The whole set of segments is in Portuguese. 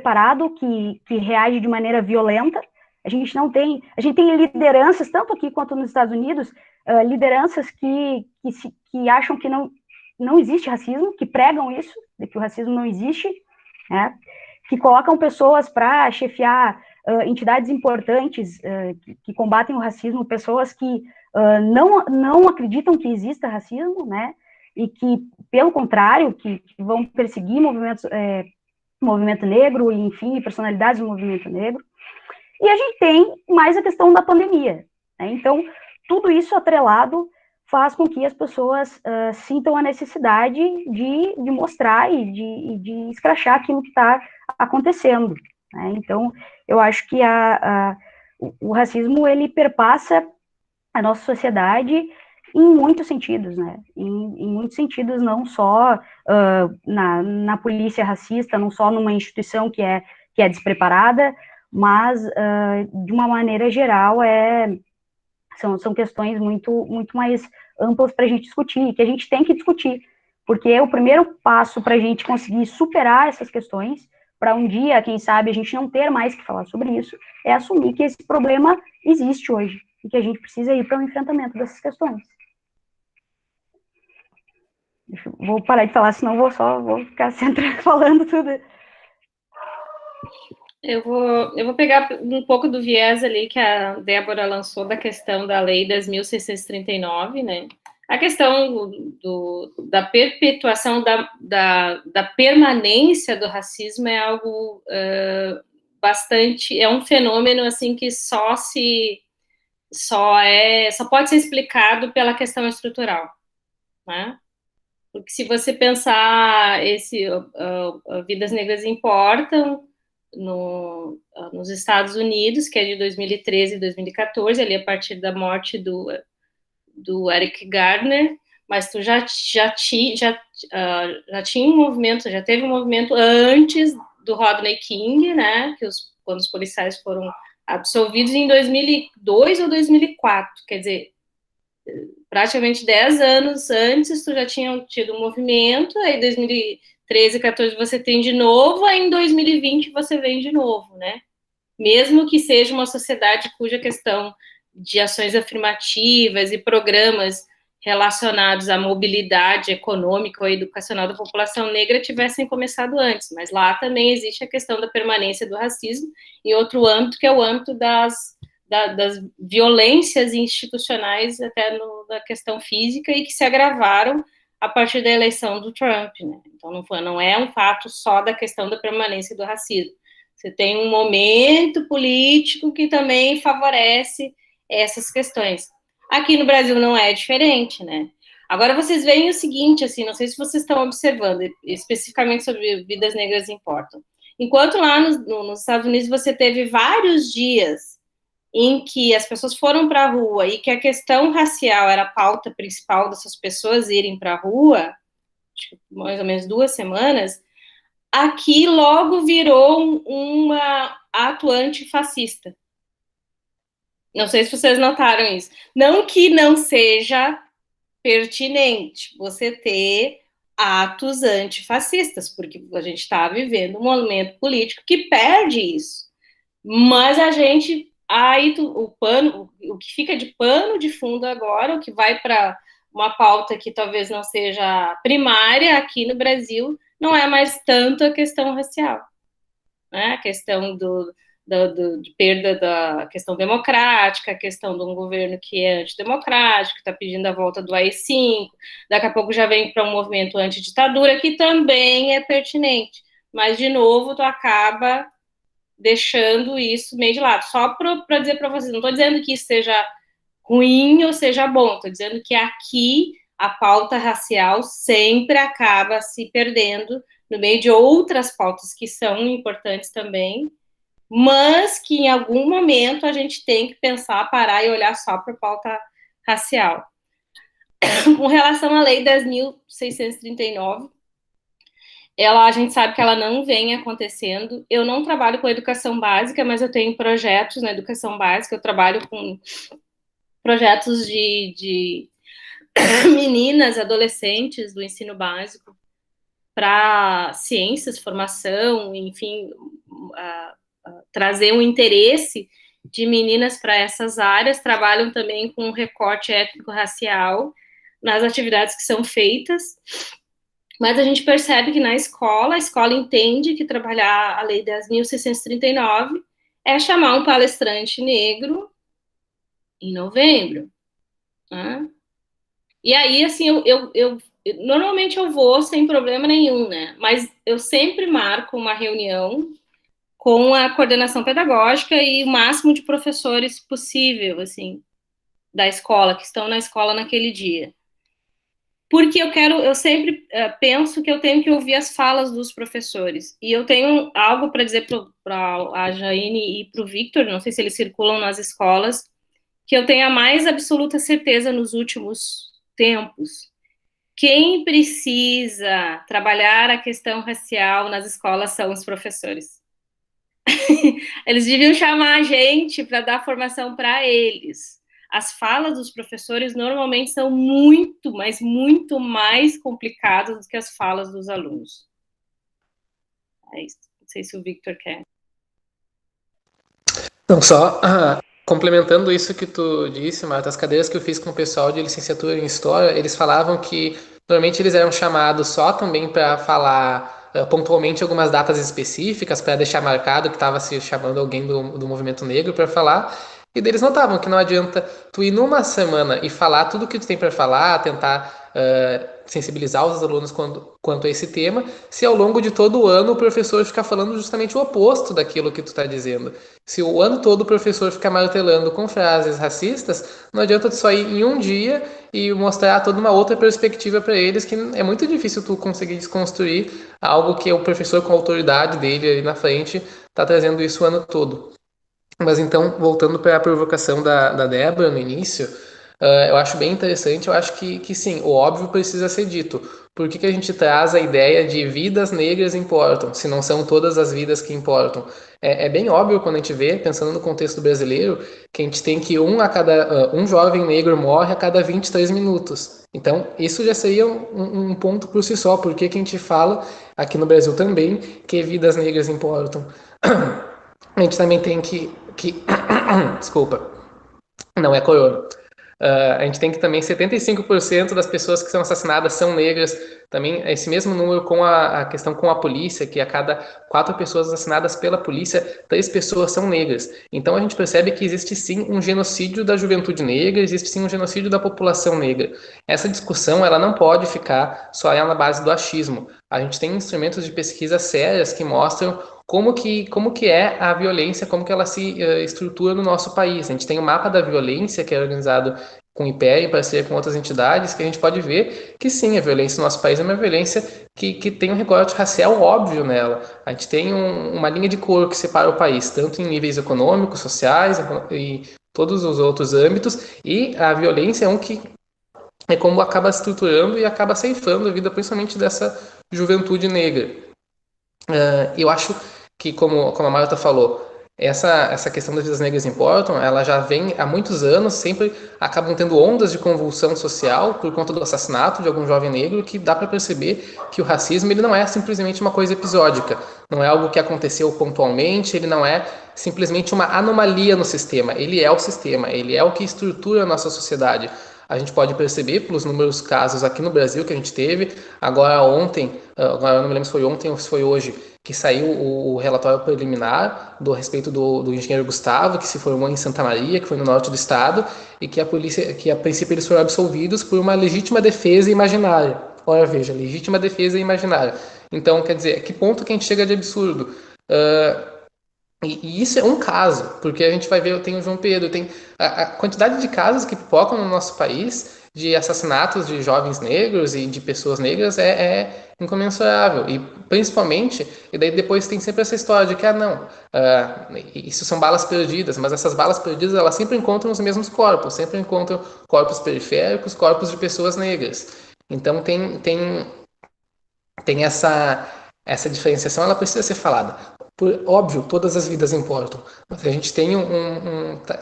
despreparado, que reage de maneira violenta. A gente tem lideranças, tanto aqui quanto nos Estados Unidos, lideranças que acham que não existe racismo, que pregam isso, de que o racismo não existe, né? Que colocam pessoas para chefiar entidades importantes que combatem o racismo, pessoas que não acreditam que exista racismo, né? E que, pelo contrário, que vão perseguir movimento negro, e, enfim, personalidades do movimento negro. E a gente tem mais a questão da pandemia, né? Então, tudo isso atrelado faz com que as pessoas sintam a necessidade de mostrar e de escrachar aquilo que está acontecendo, né? Então, eu acho que o racismo, ele perpassa a nossa sociedade em muitos sentidos, né? Em muitos sentidos, não só na polícia racista, não só numa instituição que é despreparada, mas, de uma maneira geral, são questões muito mais amplas para a gente discutir, que a gente tem que discutir, porque o primeiro passo para a gente conseguir superar essas questões, para um dia, quem sabe, a gente não ter mais que falar sobre isso, é assumir que esse problema existe hoje, e que a gente precisa ir para o enfrentamento dessas questões. Vou parar de falar, senão vou ficar sempre falando tudo. Eu vou pegar um pouco do viés ali que a Débora lançou da questão da Lei 10.639, né? A questão da perpetuação, da permanência do racismo é algo bastante... É um fenômeno, assim, que só pode ser explicado pela questão estrutural, né? Porque se você pensar Vidas Negras Importam, nos Estados Unidos, que é de 2013 e 2014, ali a partir da morte do Eric Garner, mas tu já tinha um movimento, já teve um movimento antes do Rodney King, né, quando os policiais foram absolvidos em 2002 ou 2004, quer dizer, praticamente 10 anos antes tu já tinha tido um movimento, aí 2013, 14 você tem de novo, aí em 2020 você vem de novo, né? Mesmo que seja uma sociedade cuja questão de ações afirmativas e programas relacionados à mobilidade econômica ou educacional da população negra tivessem começado antes, mas lá também existe a questão da permanência do racismo em outro âmbito, que é o âmbito das violências institucionais, até na questão física, e que se agravaram a partir da eleição do Trump, né? Então, não é um fato só da questão da permanência do racismo. Você tem um momento político que também favorece essas questões. Aqui no Brasil não é diferente, né? Agora vocês veem o seguinte, assim, não sei se vocês estão observando, especificamente sobre Vidas Negras Importam. Enquanto lá nos Estados Unidos você teve vários dias em que as pessoas foram para a rua e que a questão racial era a pauta principal dessas pessoas irem para a rua, acho que mais ou menos 2 semanas, aqui logo virou uma ato antifascista. Não sei se vocês notaram isso. Não que não seja pertinente você ter atos antifascistas, porque a gente está vivendo um momento político que perde isso. Mas a gente... Aí o que fica de pano de fundo agora, o que vai para uma pauta que talvez não seja primária aqui no Brasil, não é mais tanto a questão racial, né? A questão de perda da questão democrática, a questão de um governo que é antidemocrático, que está pedindo a volta do AI-5, daqui a pouco já vem para um movimento antiditadura, que também é pertinente, mas, de novo, tu acaba deixando isso meio de lado. Só para dizer para vocês, não estou dizendo que isso seja ruim ou seja bom, estou dizendo que aqui a pauta racial sempre acaba se perdendo no meio de outras pautas que são importantes também, mas que em algum momento a gente tem que pensar, parar e olhar só para a pauta racial. Com relação à Lei 10.639, a gente sabe que ela não vem acontecendo. Eu não trabalho com educação básica, mas eu tenho projetos na educação básica, eu trabalho com projetos de meninas, adolescentes do ensino básico, para ciências, formação, enfim, trazer um interesse de meninas para essas áreas, trabalham também com recorte étnico-racial nas atividades que são feitas, mas a gente percebe que na escola, a escola entende que trabalhar a Lei 10.639 é chamar um palestrante negro em novembro, né? E aí, assim, normalmente eu vou sem problema nenhum, né? Mas eu sempre marco uma reunião com a coordenação pedagógica e o máximo de professores possível, assim, da escola, que estão na escola naquele dia. Porque eu sempre penso que eu tenho que ouvir as falas dos professores. E eu tenho algo para dizer para a Jaine e para o Victor, não sei se eles circulam nas escolas, que eu tenho a mais absoluta certeza nos últimos tempos. Quem precisa trabalhar a questão racial nas escolas são os professores. Eles deviam chamar a gente para dar formação para eles. As falas dos professores normalmente são muito, mas muito mais complicadas do que as falas dos alunos. É isso. Não sei se o Victor quer. Não, só complementando isso que tu disse, Marta, as cadeiras que eu fiz com o pessoal de licenciatura em História, eles falavam que normalmente eles eram chamados só também para falar pontualmente algumas datas específicas, para deixar marcado que estava se chamando alguém do movimento negro para falar. E daí eles notavam que não adianta tu ir numa semana e falar tudo o que tu tem para falar, tentar sensibilizar os alunos quanto a esse tema, se ao longo de todo o ano o professor ficar falando justamente o oposto daquilo que tu está dizendo. Se o ano todo o professor ficar martelando com frases racistas, não adianta tu só ir em um dia e mostrar toda uma outra perspectiva para eles, que é muito difícil tu conseguir desconstruir algo que o professor com a autoridade dele ali na frente está trazendo isso o ano todo. Mas então, voltando para a provocação da Débora no início, eu acho bem interessante, eu acho que sim, o óbvio precisa ser dito. Por que a gente traz a ideia de vidas negras importam, se não são todas as vidas que importam? É bem óbvio quando a gente vê, pensando no contexto brasileiro, que a gente tem que um jovem negro morre a cada 23 minutos. Então, isso já seria um ponto por si só, porque que a gente fala, aqui no Brasil também, que vidas negras importam. A gente também tem desculpa, não é corona. A gente tem que também 75% das pessoas que são assassinadas são negras. Também esse mesmo número com a questão com a polícia, que a cada 4 pessoas assassinadas pela polícia, 3 pessoas são negras. Então a gente percebe que existe sim um genocídio da juventude negra, existe sim um genocídio da população negra. Essa discussão ela não pode ficar só na base do achismo. A gente tem instrumentos de pesquisa sérias que mostram como que é a violência, como que ela se estrutura no nosso país. A gente tem o mapa da violência, que é organizado com o IPEA em parceria com outras entidades, que a gente pode ver que sim, a violência no nosso país é uma violência que tem um recorte racial óbvio nela. A gente tem uma linha de cor que separa o país, tanto em níveis econômicos, sociais e todos os outros âmbitos, e a violência é como acaba estruturando e acaba ceifando a vida, principalmente dessa juventude negra. Eu acho que, como a Marta falou, essa questão das vidas negras importam, ela já vem há muitos anos, sempre acabam tendo ondas de convulsão social por conta do assassinato de algum jovem negro, que dá para perceber que o racismo ele não é simplesmente uma coisa episódica, não é algo que aconteceu pontualmente, ele não é simplesmente uma anomalia no sistema, ele é o sistema, ele é o que estrutura a nossa sociedade. A gente pode perceber pelos números casos aqui no Brasil que a gente teve. Agora eu não me lembro se foi ontem ou se foi hoje, que saiu o relatório preliminar do respeito do engenheiro Gustavo, que se formou em Santa Maria, que foi no norte do estado, e que a polícia, que a princípio eles foram absolvidos por uma legítima defesa imaginária. Ora, veja, legítima defesa imaginária. Então, quer dizer, que ponto que a gente chega de absurdo? E isso é um caso, porque a gente vai ver, tem o João Pedro, tem a quantidade de casos que pipocam no nosso país de assassinatos de jovens negros e de pessoas negras é incomensurável. E principalmente, e daí depois tem sempre essa história de que, isso são balas perdidas, mas essas balas perdidas, elas sempre encontram os mesmos corpos, sempre encontram corpos periféricos, corpos de pessoas negras. Então tem essa diferenciação, ela precisa ser falada. Óbvio, todas as vidas importam, mas a gente tem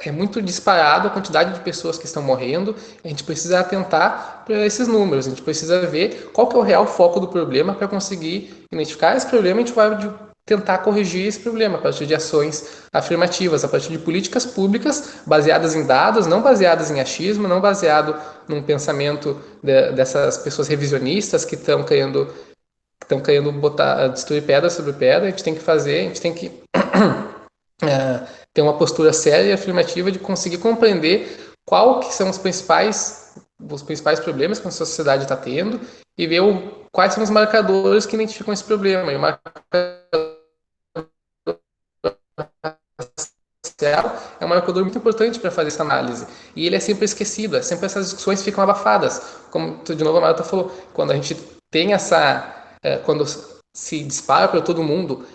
é muito disparado a quantidade de pessoas que estão morrendo, a gente precisa atentar para esses números, a gente precisa ver qual que é o real foco do problema para conseguir identificar esse problema e a gente vai tentar corrigir esse problema a partir de ações afirmativas, a partir de políticas públicas baseadas em dados, não baseadas em achismo, não baseado num pensamento dessas pessoas revisionistas que estão querendo destruir pedra sobre pedra. A gente tem que ter uma postura séria e afirmativa de conseguir compreender qual que são os principais problemas que a sociedade está tendo e ver quais são os marcadores que identificam esse problema. E o marcador social é um marcador muito importante para fazer essa análise. E ele é sempre esquecido, sempre essas discussões ficam abafadas. Como, de novo, a Marta falou, quando a gente tem quando se dispara para todo mundo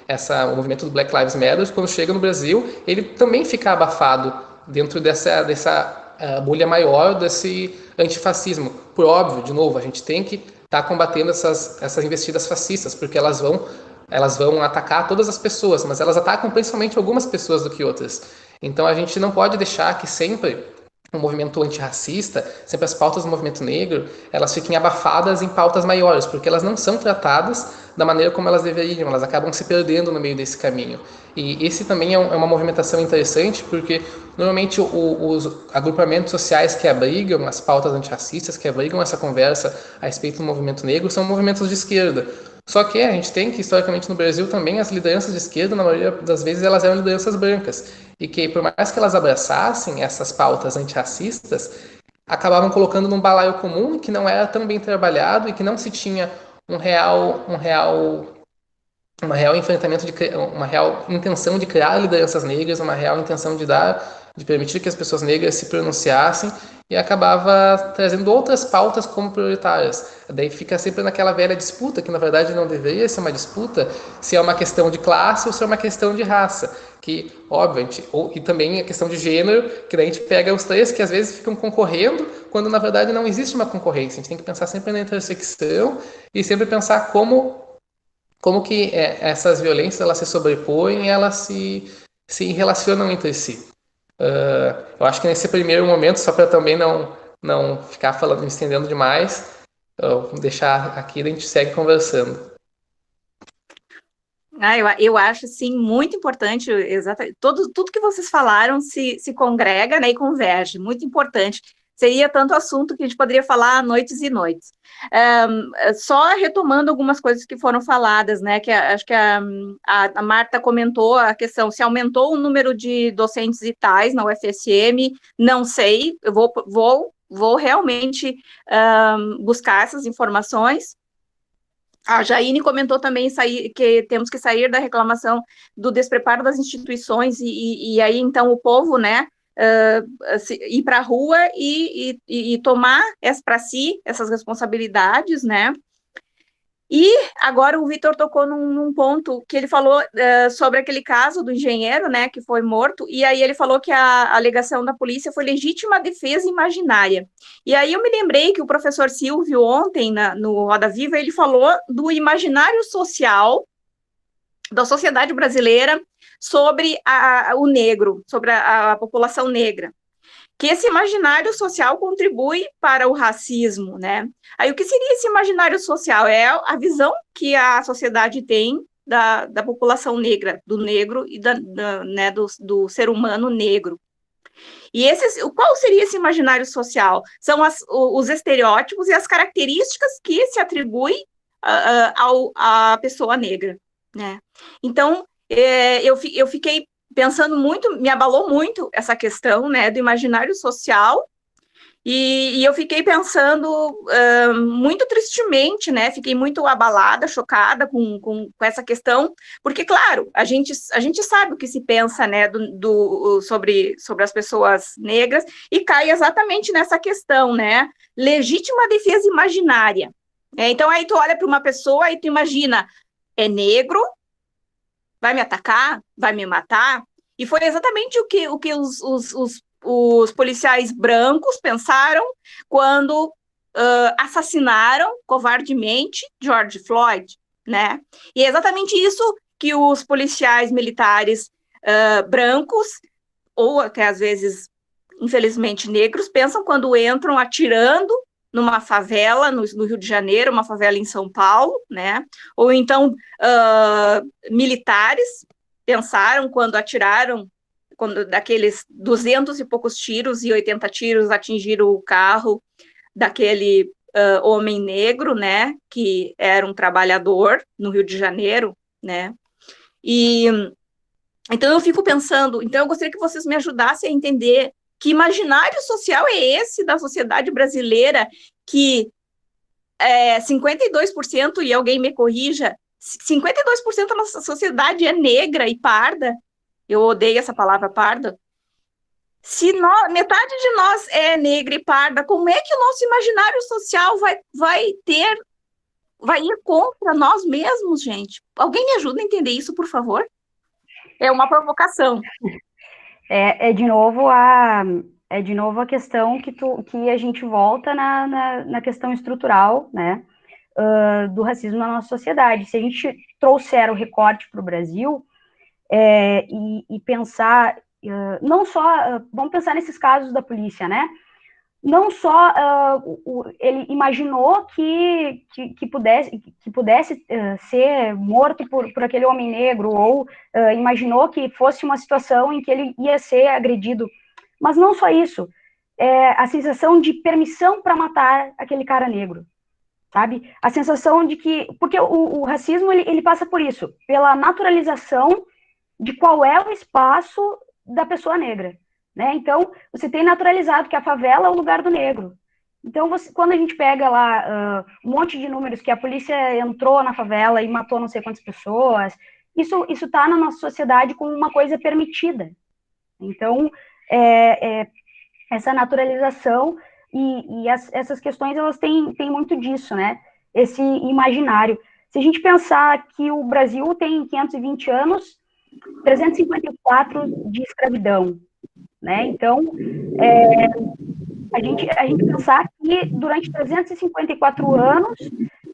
o movimento do Black Lives Matter, quando chega no Brasil, ele também fica abafado dentro dessa bolha maior desse antifascismo. Por óbvio, de novo, a gente tem que estar combatendo essas investidas fascistas, porque elas vão atacar todas as pessoas, mas elas atacam principalmente algumas pessoas do que outras. Então a gente não pode deixar que sempre o movimento antirracista, sempre as pautas do movimento negro, elas fiquem abafadas em pautas maiores, porque elas não são tratadas da maneira como elas deveriam, elas acabam se perdendo no meio desse caminho. E esse também é uma movimentação interessante, porque normalmente os agrupamentos sociais que abrigam as pautas antirracistas, que abrigam essa conversa a respeito do movimento negro, são movimentos de esquerda. Só que a gente tem que, historicamente no Brasil também, as lideranças de esquerda, na maioria das vezes, elas eram lideranças brancas. E que, por mais que elas abraçassem essas pautas antirracistas, acabavam colocando num balaio comum que não era tão bem trabalhado e que não se tinha uma real enfrentamento, uma real intenção de criar lideranças negras, uma real intenção de permitir que as pessoas negras se pronunciassem, e acabava trazendo outras pautas como prioritárias. Daí fica sempre naquela velha disputa, que na verdade não deveria ser uma disputa, se é uma questão de classe ou se é uma questão de raça, que, óbvio, e também a questão de gênero, que daí a gente pega os três que às vezes ficam concorrendo, quando na verdade não existe uma concorrência. A gente tem que pensar sempre na intersecção e sempre pensar como que essas violências elas se sobrepõem e elas se relacionam entre si. Eu acho que nesse primeiro momento, só para também não ficar me estendendo demais, vou deixar aqui e a gente segue conversando. Eu acho, sim, muito importante, exatamente, tudo que vocês falaram se congrega, né, e converge, muito importante. Seria tanto assunto que a gente poderia falar noites e noites. Só retomando algumas coisas que foram faladas, né, que acho que a Marta comentou a questão, se aumentou o número de docentes e tais na UFSM, não sei, eu vou realmente buscar essas informações. A Jaine comentou também que temos que sair da reclamação do despreparo das instituições e aí, então, o povo, né, ir para a rua e tomar para si essas responsabilidades, né? E agora o Vitor tocou num ponto que ele falou sobre aquele caso do engenheiro, né, que foi morto, e aí ele falou que a alegação da polícia foi legítima defesa imaginária. E aí eu me lembrei que o professor Silvio ontem, no Roda Viva, ele falou do imaginário social da sociedade brasileira sobre o negro, sobre a população negra, que esse imaginário social contribui para o racismo, né? Aí o que seria esse imaginário social? É a visão que a sociedade tem da população negra, do negro e né, do ser humano negro. E qual seria esse imaginário social? São os estereótipos e as características que se atribuem à pessoa negra, né? Então, eu fiquei pensando muito, me abalou muito essa questão, né, do imaginário social, e eu fiquei pensando muito tristemente, né, fiquei muito abalada, chocada com essa questão, porque, claro, a gente sabe o que se pensa, né, sobre as pessoas negras, e cai exatamente nessa questão, né, legítima defesa imaginária. Então, aí tu olha para uma pessoa e tu imagina, é negro, vai me atacar, vai me matar, e foi exatamente o que os policiais brancos pensaram quando assassinaram covardemente George Floyd, né? E é exatamente isso que os policiais militares brancos, ou até às vezes, infelizmente, negros, pensam quando entram atirando numa favela no Rio de Janeiro, uma favela em São Paulo, né? Ou então militares pensaram quando atiraram, quando daqueles 200 e poucos tiros e 80 tiros atingiram o carro daquele homem negro, né? Que era um trabalhador no Rio de Janeiro, né? E então eu fico pensando, então eu gostaria que vocês me ajudassem a entender que imaginário social é esse da sociedade brasileira que 52%, e alguém me corrija, 52% da nossa sociedade é negra e parda. Eu odeio essa palavra parda. Se metade de nós é negra e parda, como é que o nosso imaginário social vai ir contra nós mesmos, gente? Alguém me ajuda a entender isso, por favor? É uma provocação. É de novo a questão que a gente volta na questão estrutural, né, do racismo na nossa sociedade. Se a gente trouxer o recorte para o Brasil e pensar, não só, vamos pensar nesses casos da polícia, né, não só ele imaginou que pudesse ser morto por aquele homem negro, ou imaginou que fosse uma situação em que ele ia ser agredido, mas não só isso, a sensação de permissão para matar aquele cara negro, sabe? A sensação de que, porque o racismo ele passa por isso, pela naturalização de qual é o espaço da pessoa negra. Né? Então, você tem naturalizado que a favela é o lugar do negro. Então, quando a gente pega lá um monte de números que a polícia entrou na favela e matou não sei quantas pessoas, isso está na nossa sociedade como uma coisa permitida. Então, essa naturalização e essas questões, elas têm muito disso, né? Esse imaginário. Se a gente pensar que o Brasil tem 520 anos, 354 de escravidão, né? Então, a gente pensar que durante 354 anos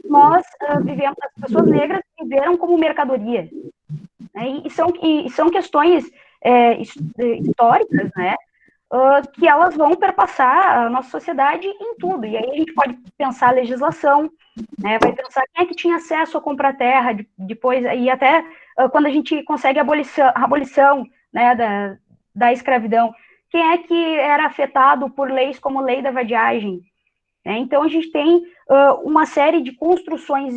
nós vivemos, as pessoas negras viveram como mercadoria, né? E são questões históricas, né? Que elas vão perpassar a nossa sociedade em tudo. E aí a gente pode pensar a legislação, né? Vai pensar quem é que tinha acesso a comprar terra depois, e até quando a gente consegue a abolição, né, da escravidão, quem é que era afetado por leis como lei da vadiagem? Então, a gente tem uma série de construções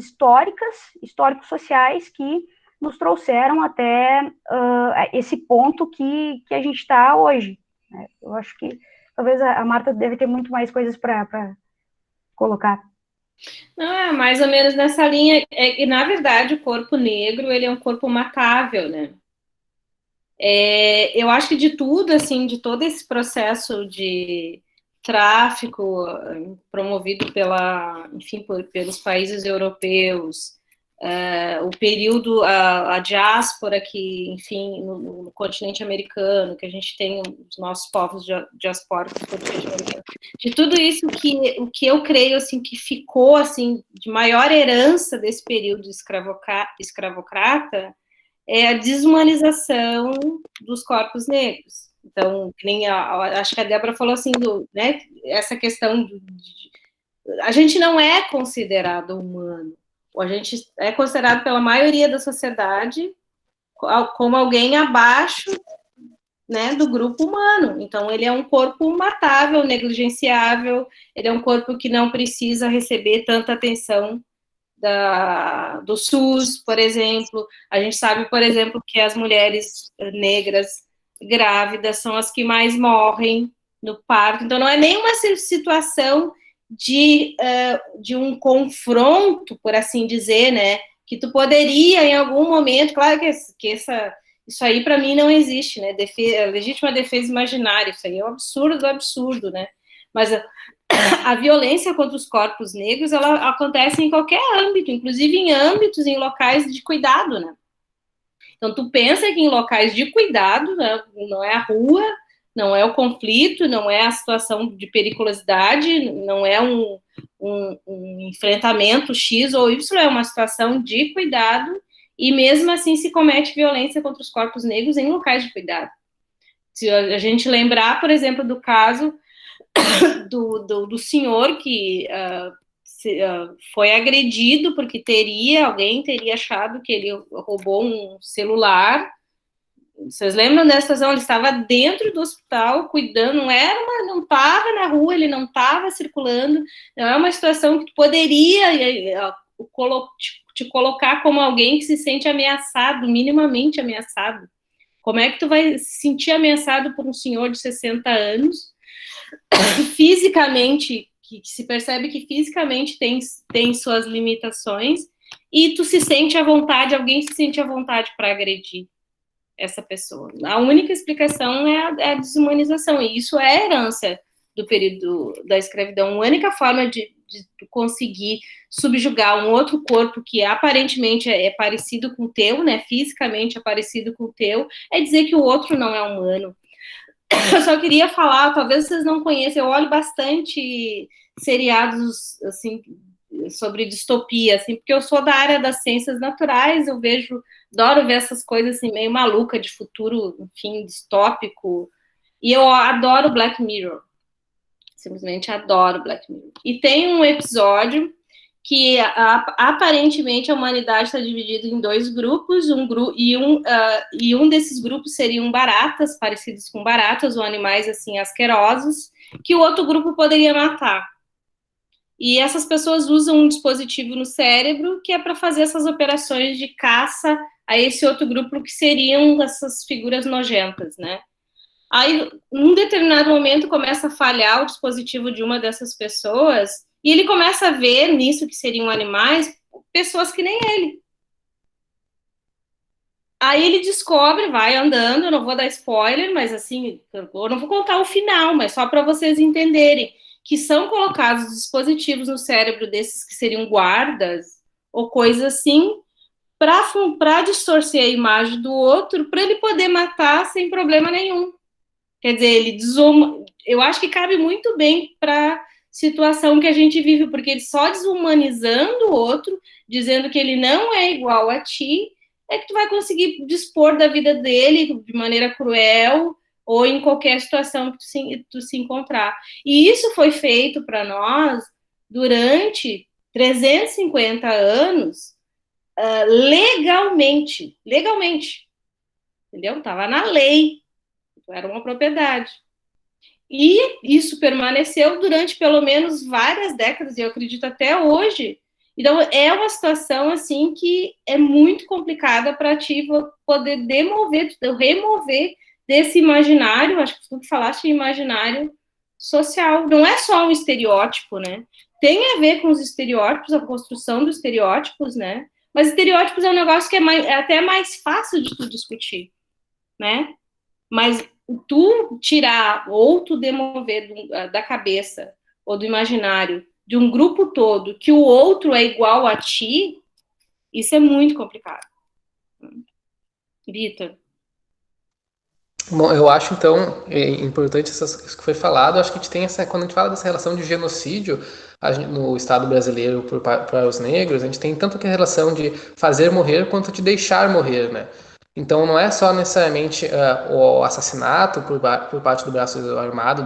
histórico-sociais, que nos trouxeram até esse ponto que a gente está hoje. Né? Eu acho que talvez a Marta deve ter muito mais coisas para colocar. Não, é mais ou menos nessa linha. E, na verdade, o corpo negro, ele é um corpo matável, né? Eu acho que de tudo, assim, de todo esse processo de tráfico promovido pelos países europeus, o período, a diáspora que, enfim, no continente americano, que a gente tem os nossos povos diaspóricos no continente americano, de tudo isso o que eu creio, assim, que ficou, assim, de maior herança desse período escravocrata é a desumanização dos corpos negros. Então, acho que a Débora falou assim, né, essa questão a gente não é considerado humano, a gente é considerado pela maioria da sociedade como alguém abaixo, né, do grupo humano. Então, ele é um corpo matável, negligenciável, ele é um corpo que não precisa receber tanta atenção do SUS, por exemplo. A gente sabe, por exemplo, que as mulheres negras grávidas são as que mais morrem no parto. Então, não é nenhuma situação de um confronto, por assim dizer, né? Que tu poderia, em algum momento, claro que isso aí, para mim, não existe, né? Legítima defesa imaginária, isso aí é um absurdo do absurdo, né? Mas a violência contra os corpos negros, ela acontece em qualquer âmbito, inclusive em locais de cuidado, né? Então, tu pensa que em locais de cuidado, né, não é a rua, não é o conflito, não é a situação de periculosidade, não é um enfrentamento X ou Y, é uma situação de cuidado e mesmo assim se comete violência contra os corpos negros em locais de cuidado. Se a gente lembrar, por exemplo, do caso do senhor que foi agredido porque alguém teria achado que ele roubou um celular. Vocês lembram dessa situação? Ele estava dentro do hospital cuidando, não estava na rua, ele não estava circulando, não é uma situação que tu poderia te colocar como alguém que se sente ameaçado, minimamente ameaçado. Como é que tu vai se sentir ameaçado por um senhor de 60 anos, fisicamente, que se percebe que fisicamente tem suas limitações, e tu se sente à vontade, alguém se sente à vontade para agredir essa pessoa? A única explicação é a desumanização, e isso é herança do período da escravidão. A única forma de conseguir subjugar um outro corpo que aparentemente é parecido com o teu, né, fisicamente é parecido com o teu, é dizer que o outro não é humano. Eu só queria falar, talvez vocês não conheçam, eu olho bastante seriados, assim, sobre distopia, assim, porque eu sou da área das ciências naturais, adoro ver essas coisas, assim, meio maluca de futuro, enfim, distópico, e eu adoro Black Mirror, simplesmente adoro Black Mirror. E tem um episódio que aparentemente a humanidade está dividida em dois grupos, e um desses grupos seriam baratas, parecidos com baratas, ou animais assim asquerosos, que o outro grupo poderia matar. E essas pessoas usam um dispositivo no cérebro que é para fazer essas operações de caça a esse outro grupo, que seriam essas figuras nojentas, né? Aí, num determinado momento, começa a falhar o dispositivo de uma dessas pessoas, e ele começa a ver nisso que seriam animais, pessoas que nem ele. Aí ele descobre, vai andando, eu não vou dar spoiler, mas assim, eu não vou contar o final, mas só para vocês entenderem, que são colocados dispositivos no cérebro desses que seriam guardas, ou coisa assim, para distorcer a imagem do outro, para ele poder matar sem problema nenhum. Quer dizer, eu acho que cabe muito bem para a situação que a gente vive, porque ele só desumanizando o outro, dizendo que ele não é igual a ti, é que tu vai conseguir dispor da vida dele de maneira cruel ou em qualquer situação que tu se encontrar. E isso foi feito para nós durante 350 anos, legalmente, entendeu? Estava na lei. Era uma propriedade. E isso permaneceu durante pelo menos várias décadas, e eu acredito até hoje. Então, é uma situação, assim, que é muito complicada para ti poder remover desse imaginário, acho que tu falaste imaginário social. Não é só um estereótipo, né? Tem a ver com os estereótipos, a construção dos estereótipos, né? Mas estereótipos é um negócio que é até mais fácil de tu discutir, né? Mas tu tirar ou tu demover da cabeça ou do imaginário de um grupo todo que o outro é igual a ti, isso é muito complicado. Vitor? Bom, eu acho, então, importante isso que foi falado. Acho que a gente tem quando a gente fala dessa relação de genocídio no Estado brasileiro para os negros, a gente tem tanto que a relação de fazer morrer quanto de deixar morrer, né? Então, não é só necessariamente o assassinato por parte do braço armado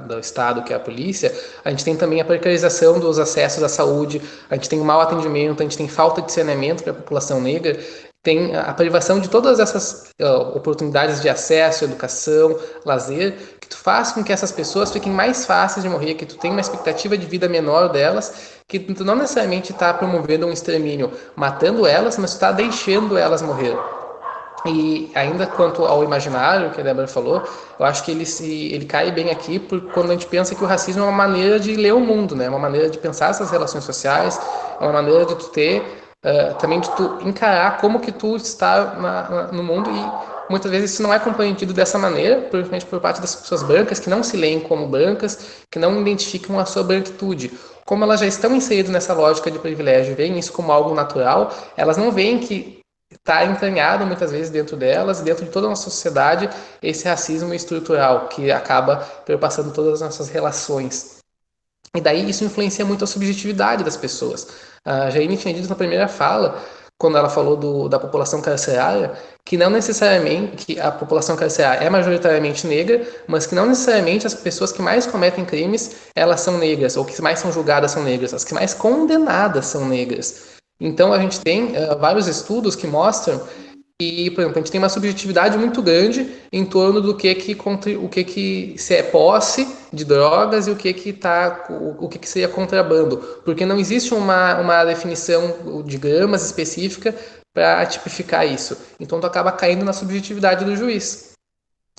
do Estado, que é a polícia. A gente tem também a precarização dos acessos à saúde, a gente tem o mau atendimento, a gente tem falta de saneamento para a população negra, tem a privação de todas essas oportunidades de acesso, educação, lazer, que tu faz com que essas pessoas fiquem mais fáceis de morrer, que tu tenha uma expectativa de vida menor delas, que tu não necessariamente está promovendo um extermínio matando elas, mas tu está deixando elas morrer. E ainda quanto ao imaginário que a Débora falou, eu acho que ele cai bem aqui quando a gente pensa que o racismo é uma maneira de ler o mundo, né? Uma maneira de pensar essas relações sociais, é uma maneira de tu ter, também de tu encarar como que tu está no mundo, e muitas vezes isso não é compreendido dessa maneira, principalmente por parte das pessoas brancas, que não se leem como brancas, que não identificam a sua branquitude. Como elas já estão inseridas nessa lógica de privilégio, veem isso como algo natural, elas não veem que está entranhado muitas vezes dentro delas, dentro de toda a nossa sociedade, esse racismo estrutural que acaba perpassando todas as nossas relações. E daí isso influencia muito a subjetividade das pessoas. A Jaine tinha dito na primeira fala quando ela falou da população carcerária, que não necessariamente que a população carcerária é majoritariamente negra, mas que não necessariamente as pessoas que mais cometem crimes, elas são negras, ou que mais são julgadas são negras, as que mais condenadas são negras. Então a gente tem vários estudos que mostram que, por exemplo, a gente tem uma subjetividade muito grande em torno do que se é posse de drogas e o que seria contrabando, porque não existe uma definição de gramas específica para tipificar isso. Então tu acaba caindo na subjetividade do juiz.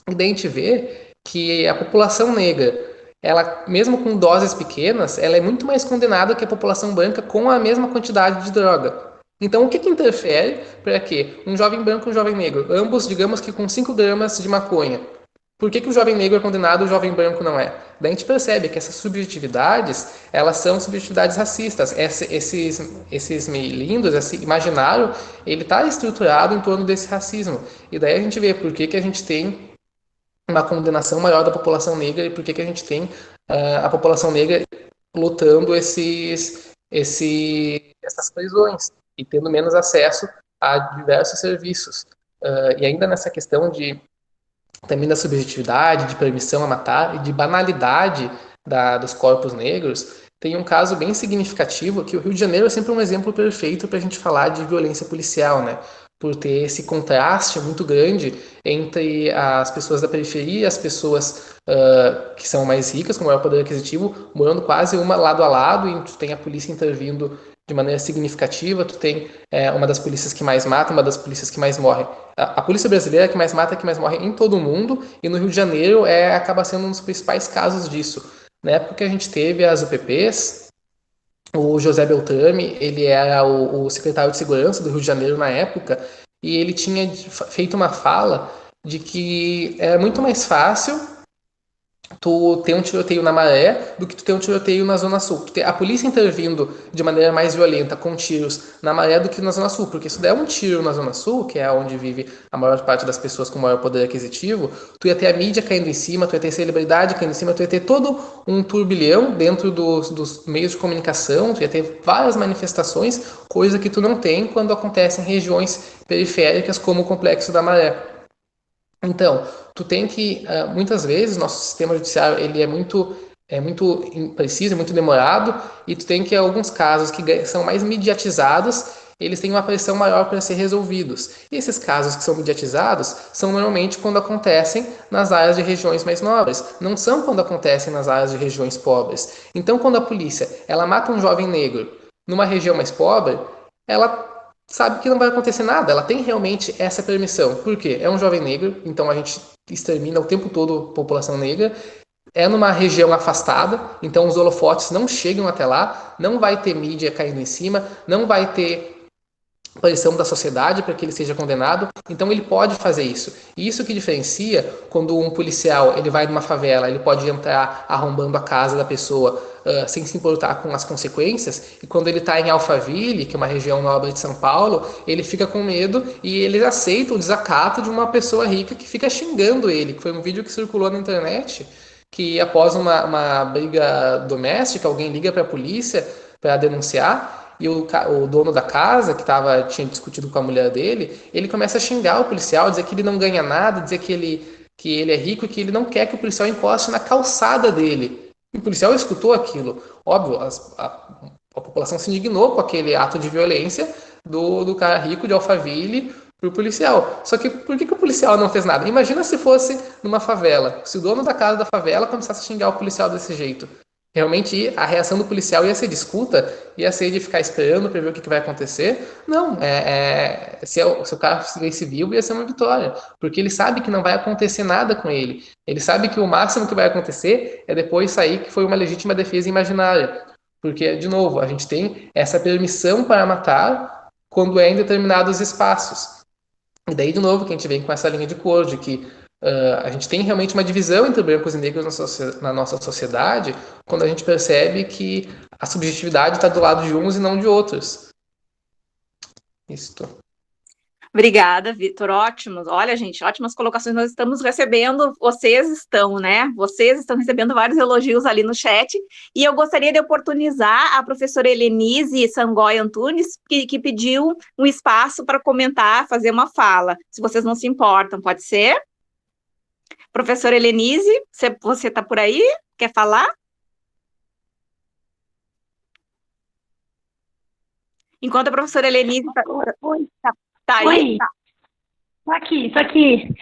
E daí a gente vê que a população negra, ela, mesmo com doses pequenas, ela é muito mais condenada que a população branca com a mesma quantidade de droga. Então, o que interfere para que um jovem branco e um jovem negro, ambos, digamos que com 5 gramas de maconha, por que o jovem negro é condenado e o jovem branco não é? Daí a gente percebe que essas subjetividades, elas são subjetividades racistas. Esses melindos, esse imaginário, ele está estruturado em torno desse racismo. E daí a gente vê por que a gente tem uma condenação maior da população negra e por que a gente tem a população negra lutando essas prisões e tendo menos acesso a diversos serviços. E ainda nessa questão também da subjetividade, de permissão a matar e de banalidade dos corpos negros, tem um caso bem significativo que o Rio de Janeiro é sempre um exemplo perfeito para a gente falar de violência policial, né? Por ter esse contraste muito grande entre as pessoas da periferia e as pessoas que são mais ricas, com maior poder aquisitivo, morando quase uma lado a lado, e tu tem a polícia intervindo de maneira significativa, tu tem uma das polícias que mais mata, uma das polícias que mais morre. A polícia brasileira é que mais mata, que mais morre em todo o mundo, e no Rio de Janeiro acaba sendo um dos principais casos disso. Na época que a gente teve as UPPs, o José Beltrame, ele era o secretário de segurança do Rio de Janeiro na época, e ele tinha feito uma fala de que é muito mais fácil tu ter um tiroteio na Maré do que tu ter um tiroteio na Zona Sul. Tu ter a polícia intervindo de maneira mais violenta com tiros na Maré do que na Zona Sul, porque se der um tiro na Zona Sul, que é onde vive a maior parte das pessoas com maior poder aquisitivo, tu ia ter a mídia caindo em cima, tu ia ter celebridade caindo em cima, tu ia ter todo um turbilhão dentro dos meios de comunicação, tu ia ter várias manifestações, coisa que tu não tem quando acontece em regiões periféricas como o Complexo da Maré. Então, tu tem que, muitas vezes, nosso sistema judiciário ele é muito impreciso, é muito demorado, e tu tem que, em alguns casos que são mais mediatizados, eles têm uma pressão maior para ser resolvidos. E esses casos que são mediatizados são normalmente quando acontecem nas áreas de regiões mais nobres, não são quando acontecem nas áreas de regiões pobres. Então, quando a polícia ela mata um jovem negro numa região mais pobre, ela sabe que não vai acontecer nada, ela tem realmente essa permissão. Por quê? É um jovem negro, então a gente extermina o tempo todo a população negra, é numa região afastada, então os holofotes não chegam até lá, não vai ter mídia caindo em cima, não vai ter pressão da sociedade para que ele seja condenado, então ele pode fazer isso. E isso que diferencia quando um policial ele vai numa favela, ele pode entrar arrombando a casa da pessoa sem se importar com as consequências, e quando ele está em Alphaville, que é uma região nobre de São Paulo, ele fica com medo e ele aceita o desacato de uma pessoa rica que fica xingando ele, que foi um vídeo que circulou na internet, que após uma briga doméstica, alguém liga para a polícia para denunciar, e o dono da casa, que tinha discutido com a mulher dele, ele começa a xingar o policial, dizer que ele não ganha nada, dizer que ele é rico e que ele não quer que o policial encoste na calçada dele. E o policial escutou aquilo. Óbvio, a população se indignou com aquele ato de violência do cara rico de Alphaville pro policial. Só que por que o policial não fez nada? Imagina se fosse numa favela, se o dono da casa da favela começasse a xingar o policial desse jeito. Realmente a reação do policial ia ser de escuta, ia ser de ficar esperando para ver o que vai acontecer. Não, se o cara seguisse vivo, ia ser uma vitória, porque ele sabe que não vai acontecer nada com ele. Ele sabe que o máximo que vai acontecer é depois sair que foi uma legítima defesa imaginária. Porque, de novo, a gente tem essa permissão para matar quando é em determinados espaços. E daí, de novo, que a gente vem com essa linha de cor, de que a gente tem realmente uma divisão entre brancos e negros na nossa sociedade, quando a gente percebe que a subjetividade está do lado de uns e não de outros. Isso. Obrigada, Vitor. Ótimos. Olha, gente, ótimas colocações. Nós estamos recebendo, vocês estão recebendo vários elogios ali no chat. E eu gostaria de oportunizar a professora Helenise Sangoy Antunes, que pediu um espaço para comentar, fazer uma fala. Se vocês não se importam, pode ser? Professora Helenise, você está por aí? Quer falar? Enquanto a professora Helenise está... Tá aí? Oi, tô aqui.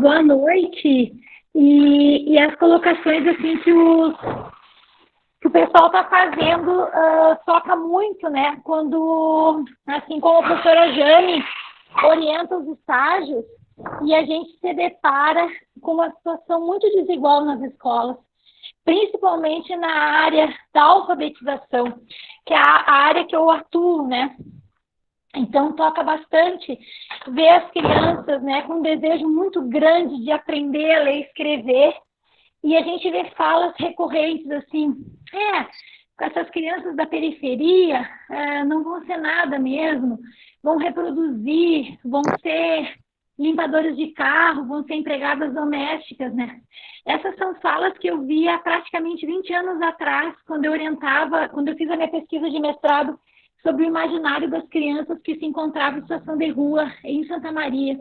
Boa noite. E as colocações assim que o pessoal está fazendo toca muito, né? Quando, assim como a professora Jane orienta os estágios e a gente se depara com uma situação muito desigual nas escolas, principalmente na área da alfabetização, que é a área que eu atuo, né? Então, toca bastante ver as crianças, né, com um desejo muito grande de aprender a ler e escrever, e a gente vê falas recorrentes assim, com essas crianças da periferia, não vão ser nada mesmo, vão reproduzir, vão ser limpadores de carro, vão ser empregadas domésticas, né? Essas são falas que eu vi há praticamente 20 anos atrás, quando eu fiz a minha pesquisa de mestrado sobre o imaginário das crianças que se encontravam em situação de rua em Santa Maria.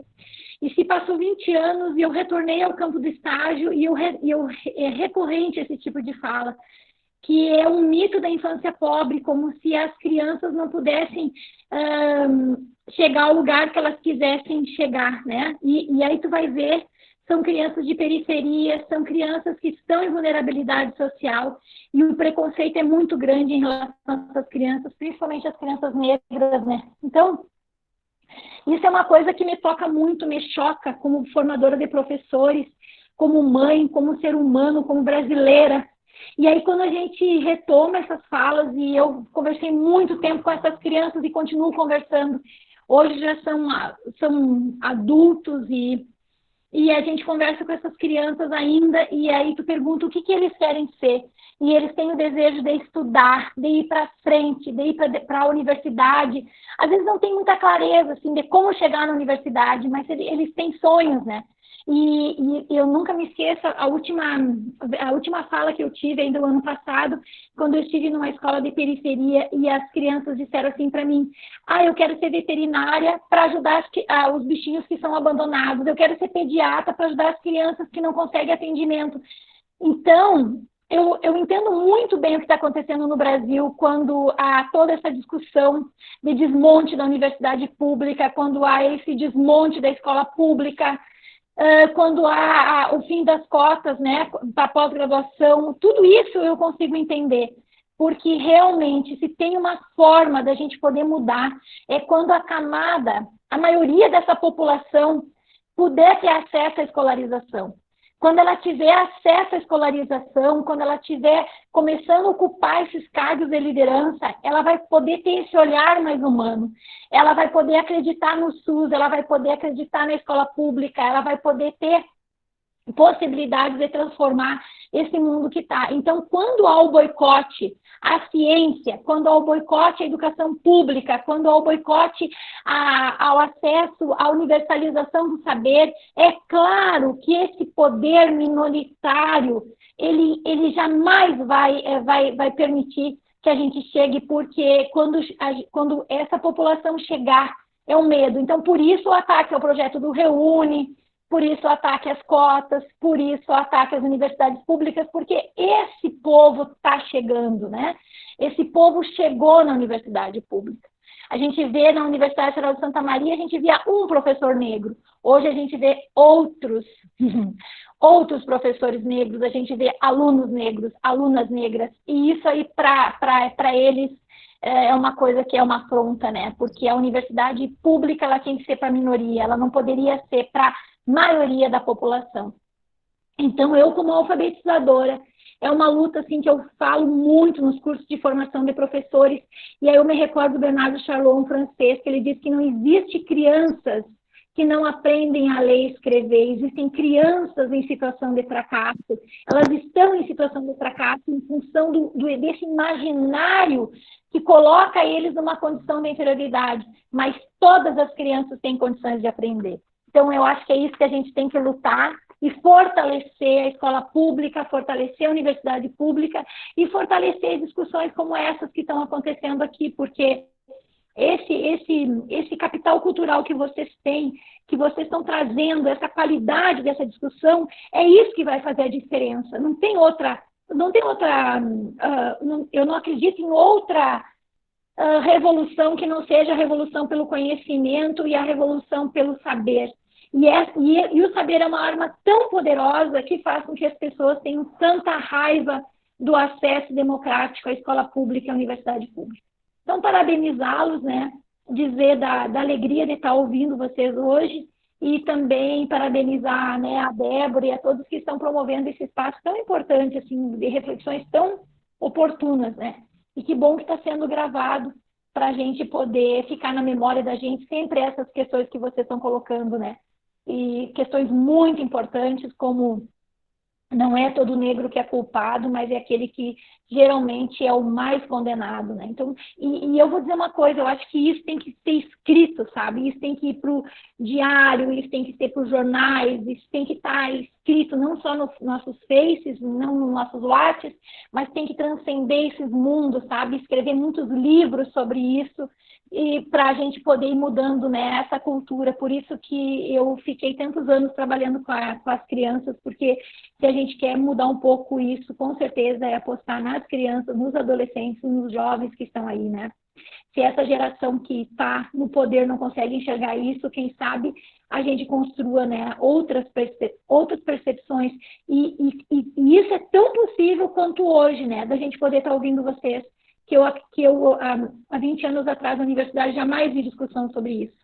E se passou 20 anos e eu retornei ao campo do estágio e é recorrente esse tipo de fala, que é um mito da infância pobre, como se as crianças não pudessem chegar ao lugar que elas quisessem chegar, né? E aí tu vai ver, são crianças de periferia, são crianças que estão em vulnerabilidade social, e o preconceito é muito grande em relação a essas crianças, principalmente as crianças negras, né? Então, isso é uma coisa que me toca muito, me choca como formadora de professores, como mãe, como ser humano, como brasileira. E aí, quando a gente retoma essas falas, e eu conversei muito tempo com essas crianças e continuo conversando, hoje já são adultos e a gente conversa com essas crianças ainda, e aí tu pergunta o que eles querem ser. E eles têm o desejo de estudar, de ir para frente, de ir para a universidade. Às vezes não tem muita clareza assim, de como chegar na universidade, mas eles têm sonhos, né? E eu nunca me esqueço, a última fala que eu tive ainda no ano passado, quando eu estive numa escola de periferia e as crianças disseram assim para mim, eu quero ser veterinária para ajudar os bichinhos que são abandonados, eu quero ser pediatra para ajudar as crianças que não conseguem atendimento. Então, eu entendo muito bem o que está acontecendo no Brasil quando há toda essa discussão de desmonte da universidade pública, quando há esse desmonte da escola pública, quando há o fim das cotas, né, para pós-graduação, tudo isso eu consigo entender, porque realmente, se tem uma forma da gente poder mudar, é quando a maioria dessa população puder ter acesso à escolarização. Quando ela tiver acesso à escolarização, quando ela estiver começando a ocupar esses cargos de liderança, ela vai poder ter esse olhar mais humano, ela vai poder acreditar no SUS, ela vai poder acreditar na escola pública, ela vai poder ter possibilidades de transformar esse mundo que está. Então, quando há o boicote à ciência, quando há o boicote à educação pública, quando há o boicote ao acesso à universalização do saber, é claro que esse poder minoritário, ele jamais vai permitir que a gente chegue, porque quando essa população chegar, é um medo. Então, por isso o ataque ao projeto do Reúne, por isso o ataque às cotas, por isso o ataque às universidades públicas, porque esse povo está chegando, né? Esse povo chegou na universidade pública. A gente vê na Universidade Federal de Santa Maria, a gente via um professor negro. Hoje a gente vê outros professores negros, a gente vê alunos negros, alunas negras. E isso aí, para eles, é uma coisa que é uma afronta, né? Porque a universidade pública ela tem que ser para a minoria, ela não poderia ser para maioria da população. Então, eu, como alfabetizadora, é uma luta assim, que eu falo muito nos cursos de formação de professores, e aí eu me recordo do Bernardo Charlot, um francês, que ele diz que não existe crianças que não aprendem a ler e escrever, existem crianças em situação de fracasso, elas estão em situação de fracasso em função desse imaginário que coloca eles numa condição de inferioridade, mas todas as crianças têm condições de aprender. Então, eu acho que é isso que a gente tem que lutar e fortalecer a escola pública, fortalecer a universidade pública e fortalecer discussões como essas que estão acontecendo aqui, porque esse capital cultural que vocês têm, que vocês estão trazendo, essa qualidade dessa discussão, é isso que vai fazer a diferença. Não tem outra, eu não acredito em outra revolução que não seja a revolução pelo conhecimento e a revolução pelo saber. E o saber é uma arma tão poderosa que faz com que as pessoas tenham tanta raiva do acesso democrático à escola pública e à universidade pública. Então, parabenizá-los, né? Dizer da alegria de estar ouvindo vocês hoje e também parabenizar, né, a Débora e a todos que estão promovendo esse espaço tão importante, assim, de reflexões tão oportunas, né? E que bom que está sendo gravado para a gente poder ficar na memória da gente sempre essas questões que vocês estão colocando, né? E questões muito importantes como não é todo negro que é culpado, mas é aquele que geralmente é o mais condenado, né? Então, e eu vou dizer uma coisa, eu acho que isso tem que ser escrito, sabe? Isso tem que ir para o diário, isso tem que ser para os jornais, isso tem que estar escrito não só nos nossos faces, não nos nossos whats, mas tem que transcender esses mundos, sabe? Escrever muitos livros sobre isso, e para a gente poder ir mudando, né, essa cultura. Por isso que eu fiquei tantos anos trabalhando com as crianças, porque se a gente quer mudar um pouco isso, com certeza é apostar nas crianças, nos adolescentes, nos jovens que estão aí, né? Se essa geração que está no poder não consegue enxergar isso, quem sabe a gente construa, né, outras percepções. E isso é tão possível quanto hoje, né, da gente poder estar ouvindo vocês. Que eu há 20 anos atrás, na universidade, jamais vi discussão sobre isso.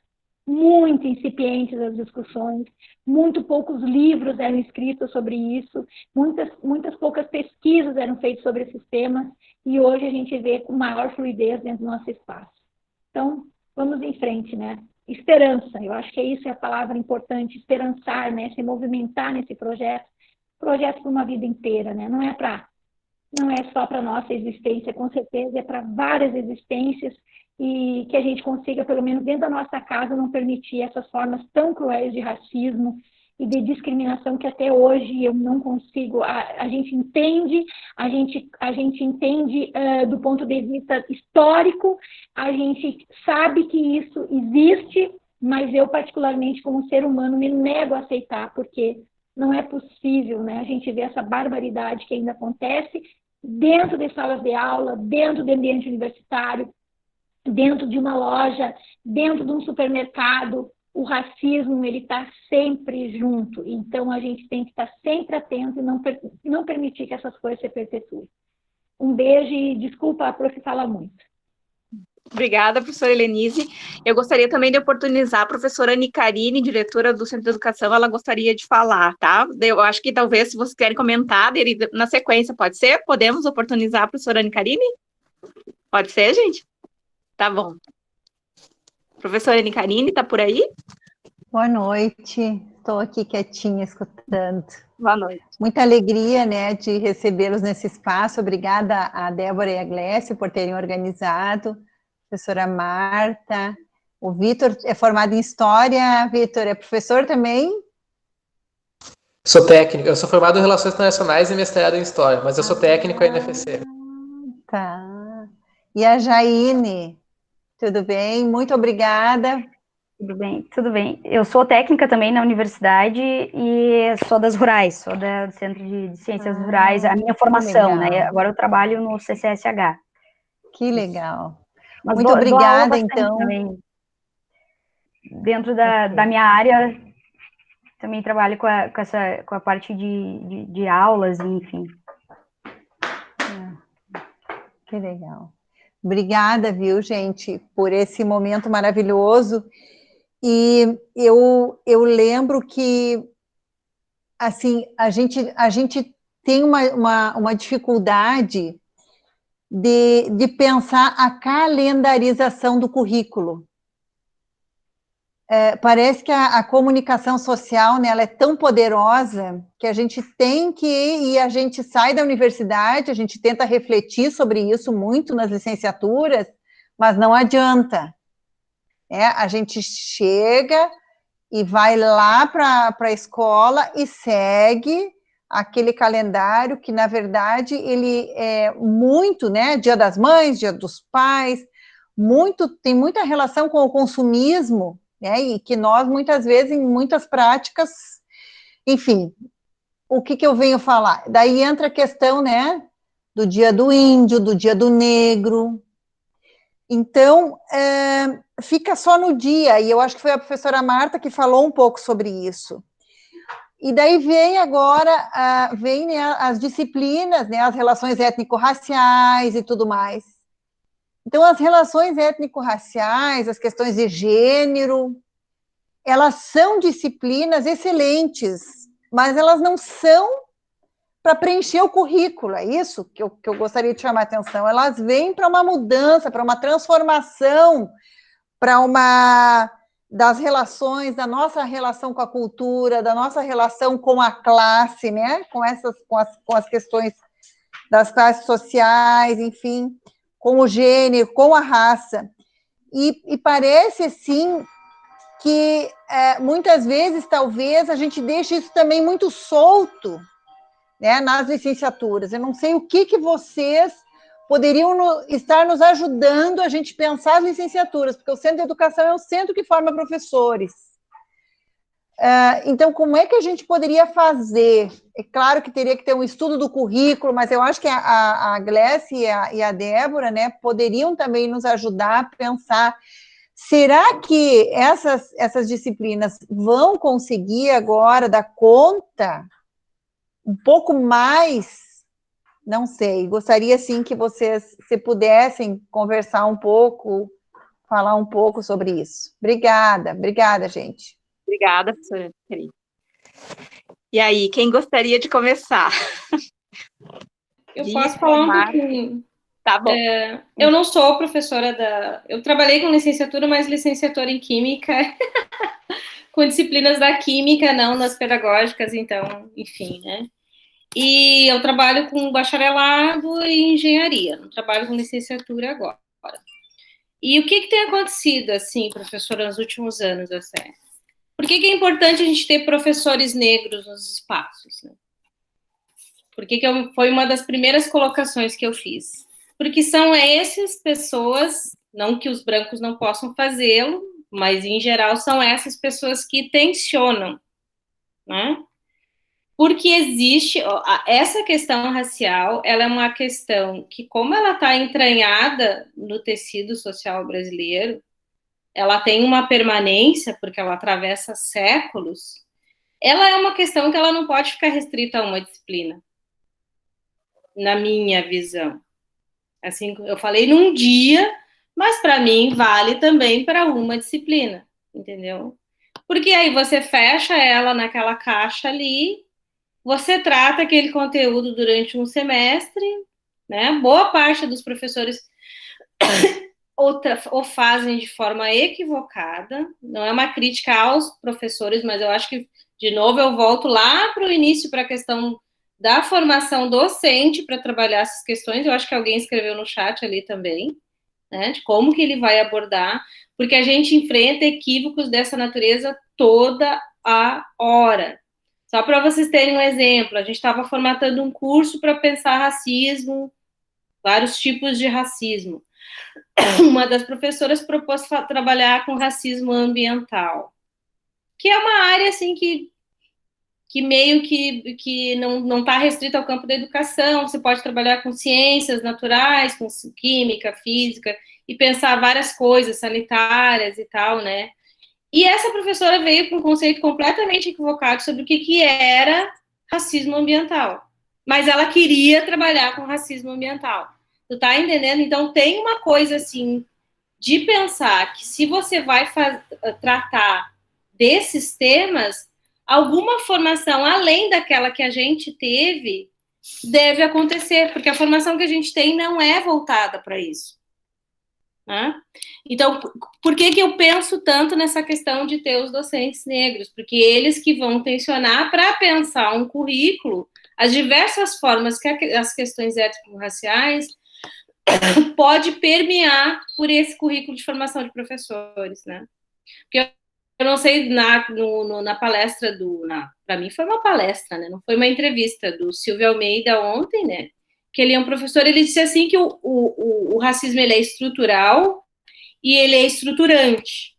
Muito incipientes as discussões, muito poucos livros eram escritos sobre isso, muitas poucas pesquisas eram feitas sobre esses temas, e hoje a gente vê com maior fluidez dentro do nosso espaço. Então, vamos em frente, né? Esperança, eu acho que isso é a palavra importante, esperançar, né? Se movimentar nesse projeto para uma vida inteira, né? Não é só para a nossa existência, com certeza, é para várias existências, e que a gente consiga, pelo menos dentro da nossa casa, não permitir essas formas tão cruéis de racismo e de discriminação que até hoje eu não consigo. A gente entende, do ponto de vista histórico, a gente sabe que isso existe, mas eu, particularmente, como ser humano, me nego a aceitar, porque não é possível, né? A gente vê essa barbaridade que ainda acontece dentro de salas de aula, dentro do ambiente universitário, dentro de uma loja, dentro de um supermercado. O racismo, ele está sempre junto. Então, a gente tem que estar sempre atento e não permitir que essas coisas se perpetuem. Um beijo e desculpa a prof falar muito. Obrigada, professora Helenise. Eu gostaria também de oportunizar a professora Nicarine, diretora do Centro de Educação, ela gostaria de falar, tá? Eu acho que talvez, se vocês querem comentar, na sequência, pode ser? Podemos oportunizar a professora Nicarine? Pode ser, gente? Tá bom. Professora Nicarine, está por aí? Boa noite, estou aqui quietinha, escutando. Boa noite. Muita alegria, né, de recebê-los nesse espaço. Obrigada a Débora e a Glécio por terem organizado. Professora Marta, o Vitor é formado em História. Vitor, é professor também? Sou técnico, eu sou formado em Relações Internacionais e mestrado em História, mas eu sou técnico da NFC. Tá. E a Jaine, tudo bem? Muito obrigada. Tudo bem, tudo bem. Eu sou técnica também na universidade e sou das rurais, sou do Centro de Ciências Rurais, a minha formação, né? Agora eu trabalho no CCSH. Que legal. Mas muito obrigada, então. Também. Dentro da minha área, também trabalho com a parte de aulas, enfim. Que legal. Obrigada, viu, gente, por esse momento maravilhoso. E eu lembro que, assim, a gente tem uma dificuldade de pensar a calendarização do currículo. parece que a comunicação social, né, ela é tão poderosa que a gente tem que, e a gente sai da universidade, a gente tenta refletir sobre isso muito nas licenciaturas, mas não adianta. A gente chega e vai lá para a escola e segue aquele calendário que, na verdade, ele é muito, né, Dia das Mães, Dia dos Pais, tem muita relação com o consumismo, né, e que nós, muitas vezes, em muitas práticas, enfim, o que eu venho falar? Daí entra a questão, né, do Dia do Índio, do Dia do Negro. Então, fica só no dia, e eu acho que foi a professora Marta que falou um pouco sobre isso. E daí vem agora, né, as disciplinas, né, as relações étnico-raciais e tudo mais. Então, as relações étnico-raciais, as questões de gênero, elas são disciplinas excelentes, mas elas não são para preencher o currículo, é isso que eu gostaria de chamar a atenção. Elas vêm para uma mudança, para uma transformação, para uma das relações, da nossa relação com a cultura, da nossa relação com a classe, né? Com as questões das classes sociais, enfim, com o gênero, com a raça. E parece, assim, que muitas vezes, talvez, a gente deixe isso também muito solto, né, nas licenciaturas. Eu não sei o que vocês poderiam estar nos ajudando a gente pensar as licenciaturas, porque o Centro de Educação é um centro que forma professores. Então, como é que a gente poderia fazer? É claro que teria que ter um estudo do currículo, mas eu acho que a Glécia e a Débora, né, poderiam também nos ajudar a pensar, será que essas disciplinas vão conseguir agora dar conta um pouco mais? Não sei, gostaria, sim, que vocês, se pudessem, conversar um pouco, falar um pouco sobre isso. Obrigada, gente. Obrigada, professora querida. E aí, quem gostaria de começar? Eu posso falar um pouquinho. Tá bom. Eu não sou professora eu trabalhei com licenciatura, mas licenciatura em Química, com disciplinas da Química, não nas pedagógicas, então, enfim, né? E eu trabalho com bacharelado e engenharia, não trabalho com licenciatura agora. E o que tem acontecido, assim, professora, nos últimos anos, assim? Por que é importante a gente ter professores negros nos espaços, né? Porque foi uma das primeiras colocações que eu fiz. Porque são essas pessoas, não que os brancos não possam fazê-lo, mas, em geral, são essas pessoas que tensionam, né? Porque existe, essa questão racial, ela é uma questão que, como ela está entranhada no tecido social brasileiro, ela tem uma permanência, porque ela atravessa séculos, ela é uma questão que ela não pode ficar restrita a uma disciplina, na minha visão. Assim, eu falei num dia, mas para mim vale também para uma disciplina, entendeu? Porque aí você fecha ela naquela caixa ali, você trata aquele conteúdo durante um semestre, né? Boa parte dos professores ou fazem de forma equivocada. Não é uma crítica aos professores, mas eu acho que, de novo, eu volto lá para o início, para a questão da formação docente para trabalhar essas questões. Eu acho que alguém escreveu no chat ali também, né? De como que ele vai abordar, porque a gente enfrenta equívocos dessa natureza toda a hora. Só para vocês terem um exemplo, a gente estava formatando um curso para pensar racismo, vários tipos de racismo. Uma das professoras propôs trabalhar com racismo ambiental, que é uma área assim que meio que não está restrita ao campo da educação. Você pode trabalhar com ciências naturais, com química, física, e pensar várias coisas sanitárias e tal, né? E essa professora veio com um conceito completamente equivocado sobre o que era racismo ambiental. Mas ela queria trabalhar com racismo ambiental. Tu tá entendendo? Então, tem uma coisa, assim, de pensar que se você vai tratar desses temas, alguma formação além daquela que a gente teve deve acontecer, porque a formação que a gente tem não é voltada para isso. né? Então, por que eu penso tanto nessa questão de ter os docentes negros? Porque eles que vão tensionar para pensar um currículo, as diversas formas que as questões étnico-raciais pode permear por esse currículo de formação de professores, né? Porque eu não sei, na palestra para mim foi uma palestra, né? Não foi uma entrevista do Silvio Almeida ontem, né? Que ele é um professor, ele disse assim que o racismo ele é estrutural e ele é estruturante.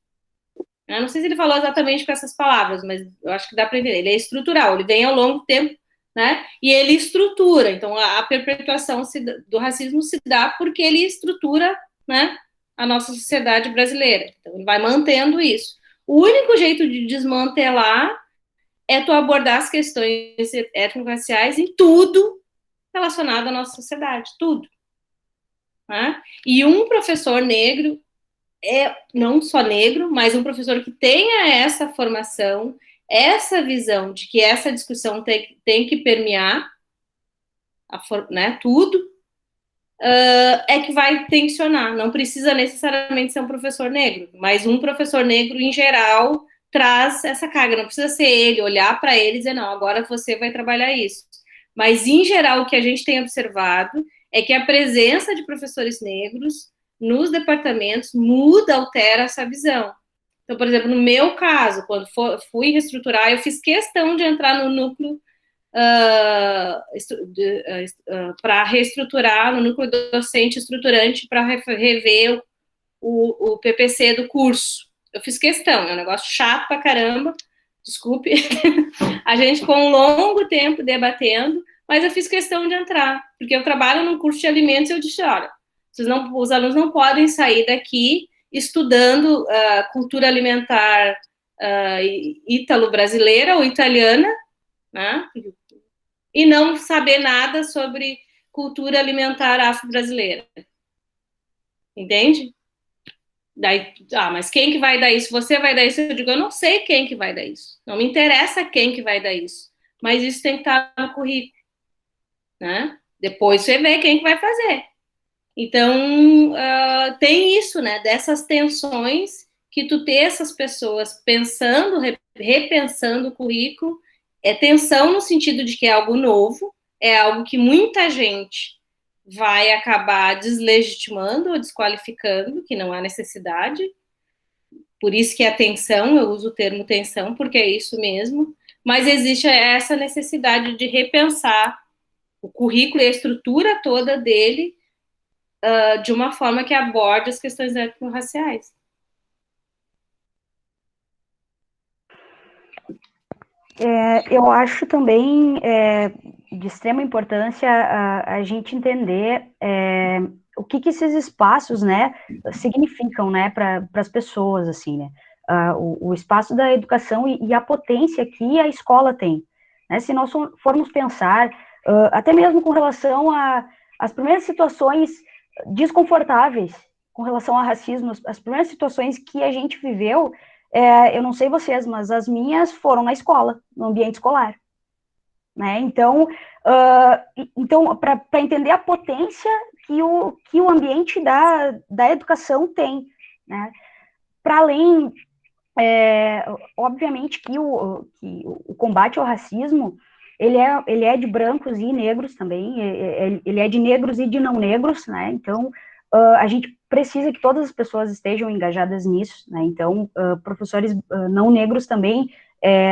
Eu não sei se ele falou exatamente com essas palavras, mas eu acho que dá para entender. Ele é estrutural, ele vem ao longo do tempo, né? E ele estrutura. Então, a perpetuação do racismo se dá porque ele estrutura, né, a nossa sociedade brasileira. Então, ele vai mantendo isso. O único jeito de desmantelar é tu abordar as questões étnico-raciais em tudo relacionado à nossa sociedade, tudo. Né? E um professor negro não só negro, mas um professor que tenha essa formação, essa visão de que essa discussão tem que permear né, tudo, é que vai tensionar. Não precisa necessariamente ser um professor negro, mas um professor negro, em geral, traz essa carga. Não precisa ser ele, olhar para ele e dizer, não, agora você vai trabalhar isso. Mas, em geral, o que a gente tem observado é que a presença de professores negros nos departamentos muda, altera essa visão. Então, por exemplo, no meu caso, quando fui reestruturar, eu fiz questão de entrar no núcleo para reestruturar, no núcleo docente estruturante, para rever o PPC do curso. Eu fiz questão, é um negócio chato pra caramba, desculpe. A gente ficou um longo tempo debatendo, mas eu fiz questão de entrar, porque eu trabalho num curso de alimentos e eu disse, olha, os alunos não podem sair daqui estudando cultura alimentar ítalo-brasileira ou italiana, né? E não saber nada sobre cultura alimentar afro-brasileira. Entende? Daí, mas quem que vai dar isso? Você vai dar isso? Eu digo, eu não sei quem que vai dar isso. Não me interessa quem que vai dar isso. Mas isso tem que estar no currículo. Né? Depois você vê quem que vai fazer. Então, tem isso, né? Dessas tensões que tu ter essas pessoas pensando, repensando o currículo, é tensão no sentido de que é algo novo, é algo que muita gente vai acabar deslegitimando ou desqualificando, que não há necessidade. Por isso que é tensão, eu uso o termo tensão, porque é isso mesmo. Mas existe essa necessidade de repensar o currículo e a estrutura toda dele de uma forma que aborde as questões étnico-raciais. Eu acho também de extrema importância a gente entender o que esses espaços, né, significam, né, para as pessoas, assim, né, o espaço da educação e a potência que a escola tem, né, se nós formos pensar, até mesmo com relação às primeiras situações desconfortáveis com relação ao racismo, as primeiras situações que a gente viveu, eu não sei vocês, mas as minhas foram na escola, no ambiente escolar. Né? Então, para entender a potência que o ambiente da educação tem, né? Para além, obviamente que o combate ao racismo, ele é de brancos e negros também, ele é de negros e de não negros, né? Então, a gente precisa que todas as pessoas estejam engajadas nisso, né? Então, professores não negros também,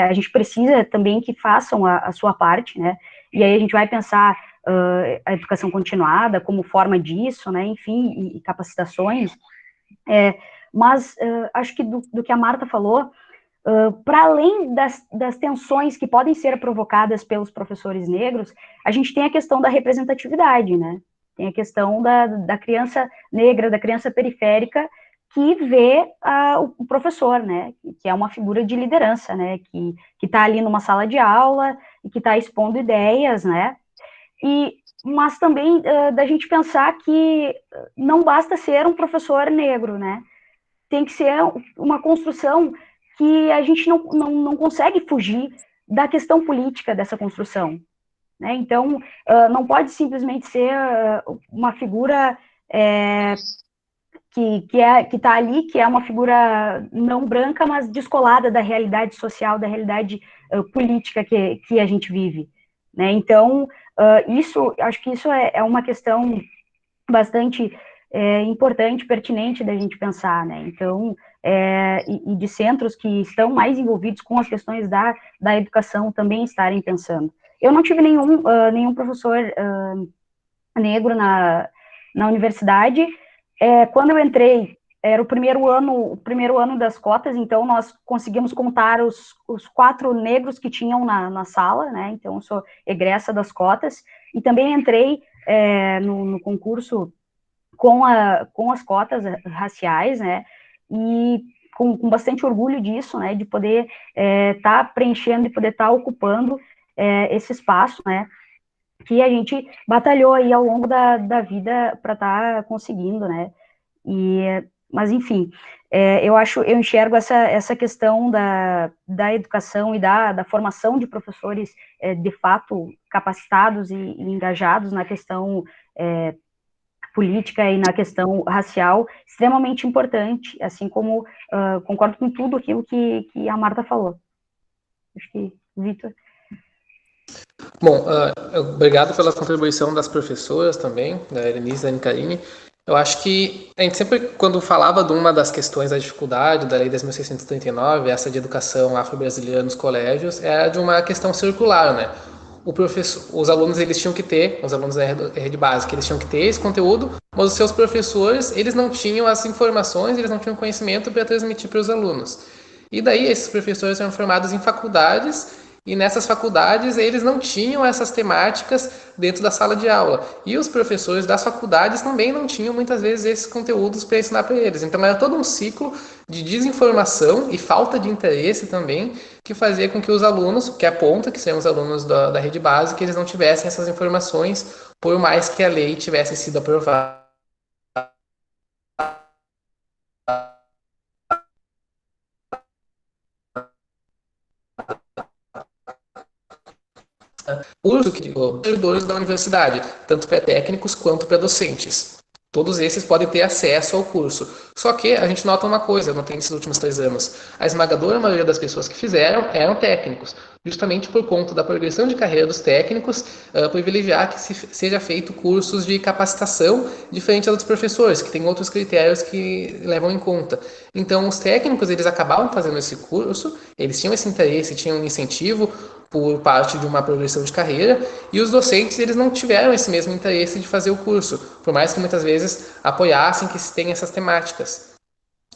a gente precisa também que façam a sua parte, né? E aí a gente vai pensar a educação continuada como forma disso, né? Enfim, e capacitações. Mas acho que do que a Marta falou, para além das tensões que podem ser provocadas pelos professores negros, a gente tem a questão da representatividade, né? Tem a questão da criança negra, da criança periférica, que vê o professor, né, que é uma figura de liderança, né, que está ali numa sala de aula e que está expondo ideias, né, mas também da gente pensar que não basta ser um professor negro, né, tem que ser uma construção que a gente não consegue fugir da questão política dessa construção, né? Então, não pode simplesmente ser uma figura que está ali, que é uma figura não branca, mas descolada da realidade social, da realidade política que a gente vive, né? Então, acho que isso é uma questão bastante importante, pertinente da gente pensar, né? Então, e de centros que estão mais envolvidos com as questões da educação também estarem pensando. Eu não tive nenhum professor negro na universidade. Quando eu entrei, era o primeiro ano das cotas, então nós conseguimos contar os 4 negros que tinham na sala, né? Então eu sou egressa das cotas, e também entrei no concurso com as cotas raciais, né? E com bastante orgulho disso, né? De poder estar preenchendo e poder estar ocupando esse espaço, né? Que a gente batalhou aí ao longo da vida para estar conseguindo, né? Mas, enfim, eu enxergo essa questão da educação e da formação de professores de fato capacitados e engajados na questão política e na questão racial extremamente importante, assim como concordo com tudo aquilo que a Marta falou. Acho que, Vitor... Bom, obrigado pela contribuição das professoras também, da Elenise e da Anne-Carine. Eu acho que a gente sempre, quando falava de uma das questões da dificuldade da Lei 10.639, essa de educação afro-brasileira nos colégios, era de uma questão circular, né? Os alunos, eles tinham que ter, os alunos da rede básica, eles tinham que ter esse conteúdo, mas os seus professores, eles não tinham as informações, eles não tinham conhecimento para transmitir para os alunos. E daí, esses professores eram formados em faculdades, e nessas faculdades eles não tinham essas temáticas dentro da sala de aula. E os professores das faculdades também não tinham muitas vezes esses conteúdos para ensinar para eles. Então era todo um ciclo de desinformação e falta de interesse também que fazia com que os alunos, que aponta que são os alunos da rede básica, eles não tivessem essas informações, por mais que a lei tivesse sido aprovada. Curso que os servidores da universidade, tanto para técnicos quanto para docentes. Todos esses podem ter acesso ao curso. Só que a gente nota uma coisa, não tem nesses últimos 3 anos. A esmagadora maioria das pessoas que fizeram eram técnicos, justamente por conta da progressão de carreira dos técnicos, privilegiar que seja feito cursos de capacitação diferente dos professores, que tem outros critérios que levam em conta. Então, os técnicos, eles acabavam fazendo esse curso, eles tinham esse interesse, tinham um incentivo por parte de uma progressão de carreira, e os docentes, eles não tiveram esse mesmo interesse de fazer o curso, por mais que muitas vezes apoiassem que se tenha essas temáticas.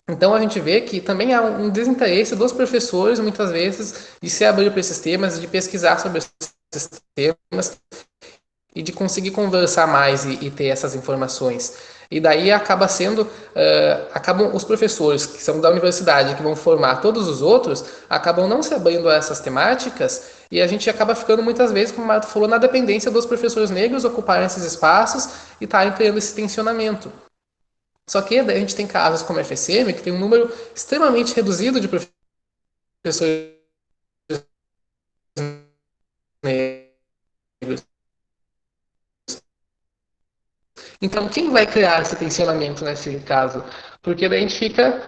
Então a gente vê que também há um desinteresse dos professores, muitas vezes, de se abrir para esses temas, de pesquisar sobre esses temas, e de conseguir conversar mais e ter essas informações. E daí acabam os professores que são da universidade, que vão formar todos os outros, acabam não se abrindo a essas temáticas, e a gente acaba ficando muitas vezes, como o Marta falou, na dependência dos professores negros ocuparem esses espaços e estarem criando esse tensionamento. Só que daí a gente tem casos como a FSM, que tem um número extremamente reduzido de professores negros. Então, quem vai criar esse tensionamento nesse caso? Porque daí a gente fica,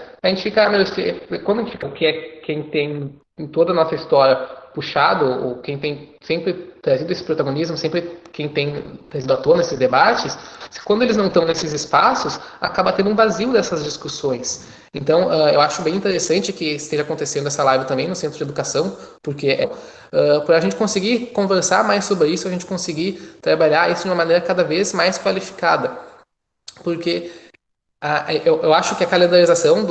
quando a gente fica, que é quem tem em toda a nossa história puxado, ou quem tem sempre trazido esse protagonismo, sempre quem tem trazido à tona esses debates, quando eles não estão nesses espaços, acaba tendo um vazio dessas discussões. Então, eu acho bem interessante que esteja acontecendo essa live também no Centro de Educação, porque para a gente conseguir conversar mais sobre isso, a gente conseguir trabalhar isso de uma maneira cada vez mais qualificada. Porque eu acho que a calendarização,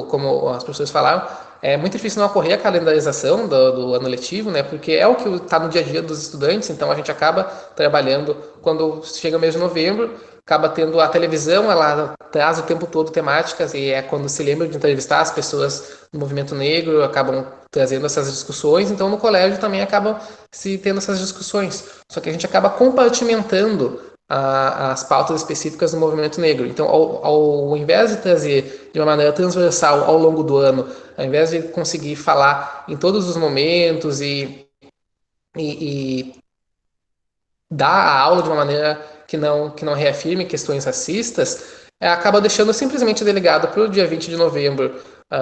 como as pessoas falaram, é muito difícil não ocorrer a calendarização do ano letivo, né? Porque é o que está no dia a dia dos estudantes, então a gente acaba trabalhando quando chega o mês de novembro, acaba tendo a televisão, ela traz o tempo todo temáticas, e é quando se lembra de entrevistar as pessoas do movimento negro, acabam trazendo essas discussões, então no colégio também acabam se tendo essas discussões. Só que a gente acaba compartimentando as pautas específicas do movimento negro. Então, ao invés de trazer de uma maneira transversal ao longo do ano, ao invés de conseguir falar em todos os momentos e dar a aula de uma maneira que não reafirme questões racistas, acaba deixando simplesmente delegado para o dia 20 de novembro,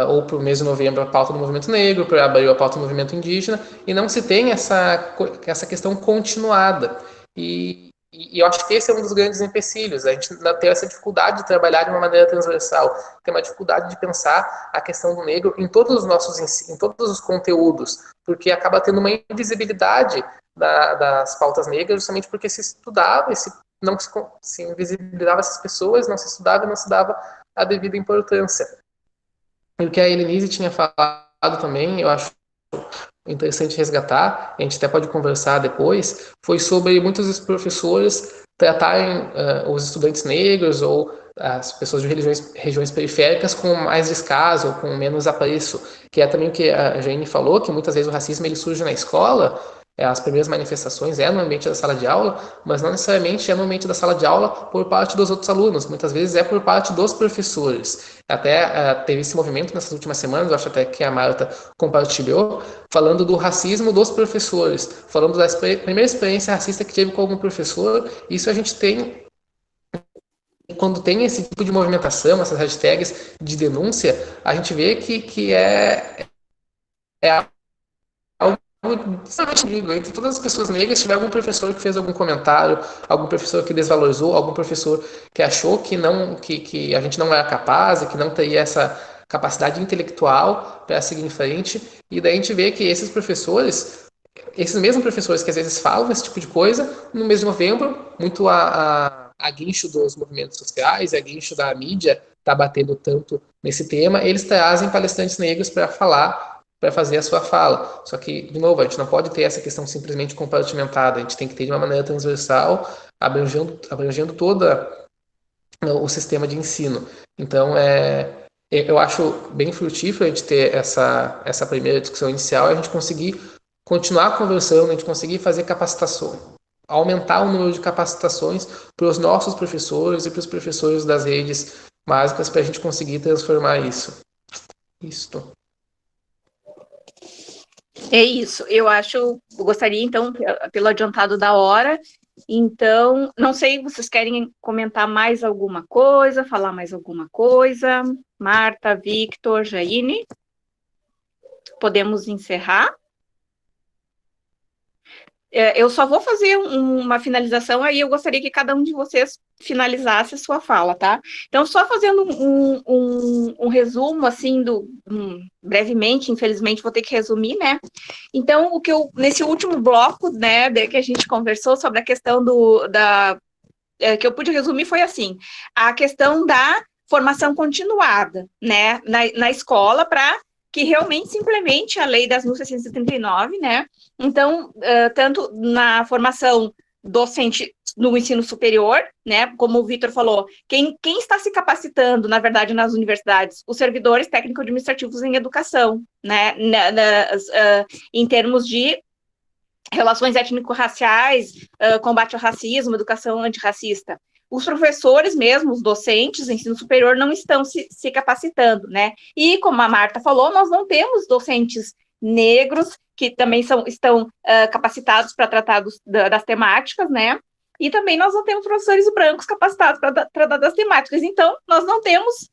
ou para o mês de novembro, a pauta do movimento negro, para abril a pauta do movimento indígena, e não se tem essa questão continuada. E eu acho que esse é um dos grandes empecilhos. A gente tem essa dificuldade de trabalhar de uma maneira transversal, tem uma dificuldade de pensar a questão do negro em todos os conteúdos, porque acaba tendo uma invisibilidade das pautas negras, justamente porque se estudava não se invisibilizava essas pessoas, não se estudava e não se dava a devida importância. E o que a Helenise tinha falado também, eu acho interessante resgatar, a gente até pode conversar depois, foi sobre muitos dos professores tratarem os estudantes negros ou as pessoas de regiões periféricas com mais descaso, com menos apreço, que é também o que a Jane falou, que muitas vezes o racismo ele surge na escola, as primeiras manifestações no ambiente da sala de aula, mas não necessariamente no ambiente da sala de aula por parte dos outros alunos, muitas vezes por parte dos professores. Até teve esse movimento nessas últimas semanas, eu acho até que a Marta compartilhou, falando do racismo dos professores, falando da primeira experiência racista que teve com algum professor. Isso a gente tem, quando tem esse tipo de movimentação, essas hashtags de denúncia, a gente vê que é algo extremamente amigo. Entre todas as pessoas negras, tiver algum professor que fez algum comentário, algum professor que desvalorizou, algum professor que achou que a gente não era capaz e que não teria essa capacidade intelectual para seguir em frente. E daí a gente vê que esses mesmos professores que às vezes falam esse tipo de coisa, no mês de novembro, muito a guincho dos movimentos sociais, a guincho da mídia está batendo tanto nesse tema, eles trazem palestrantes negros para fazer a sua fala. Só que, de novo, a gente não pode ter essa questão simplesmente compartimentada, a gente tem que ter de uma maneira transversal, abrangendo todo o sistema de ensino. Então, eu acho bem frutífero a gente ter essa primeira discussão inicial, a gente conseguir continuar conversando, a gente conseguir fazer capacitações, aumentar o número de capacitações para os nossos professores e para os professores das redes básicas, para a gente conseguir transformar isso. Isto. É isso, eu gostaria, então, pelo adiantado da hora, então, não sei, vocês querem comentar mais alguma coisa, falar mais alguma coisa? Marta, Victor, Jaine? Podemos encerrar? Eu só vou fazer uma finalização, aí eu gostaria que cada um de vocês finalizasse a sua fala, tá? Então, só fazendo um resumo, assim, brevemente, infelizmente vou ter que resumir, né? Então, nesse último bloco, né, que a gente conversou sobre a questão que eu pude resumir foi assim, a questão da formação continuada, né, na escola, para que realmente se implemente a lei das 1.639, né? Então, tanto na formação docente no ensino superior, né? Como o Victor falou, quem está se capacitando, na verdade, nas universidades, os servidores técnico-administrativos em educação, né? Em termos de relações étnico-raciais, combate ao racismo, educação antirracista. Os professores mesmo, os docentes do ensino superior, não estão se capacitando, né? E, como a Marta falou, nós não temos docentes negros que também estão capacitados para tratar das temáticas, né? E também nós não temos professores brancos capacitados para tratar das temáticas. Então, nós não temos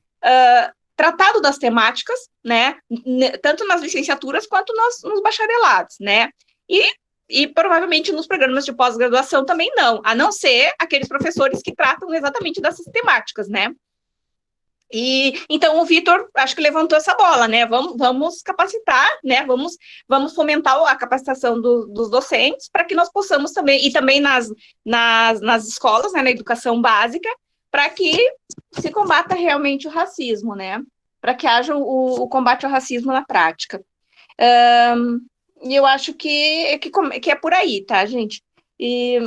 tratado das temáticas, né? Tanto nas licenciaturas quanto nos bacharelados, né? E provavelmente nos programas de pós-graduação também não, a não ser aqueles professores que tratam exatamente dessas temáticas, né? E então o Victor, acho que levantou essa bola, né? Vamos capacitar, né? Vamos fomentar a capacitação dos docentes para que nós possamos também, e também nas escolas, né, na educação básica, para que se combata realmente o racismo, né? Para que haja o combate ao racismo na prática. E eu acho que é por aí, tá, gente? E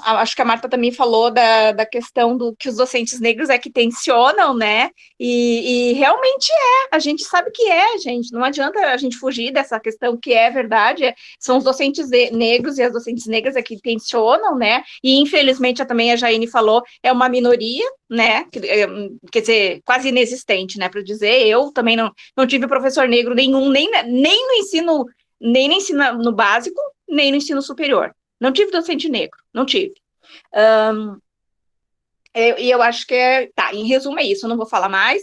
acho que a Marta também falou da questão que os docentes negros que tensionam, né? E realmente a gente sabe que gente. Não adianta a gente fugir dessa questão que é verdade. São os docentes negros e as docentes negras que tensionam, né? E infelizmente também a Jaine falou, é uma minoria, né? Quer dizer, quase inexistente, né? Para dizer, eu também não tive professor negro nenhum, nem no ensino, nem no ensino no básico, nem no ensino superior. Não tive docente negro, não tive. E eu acho que tá, em resumo é isso, eu não vou falar mais.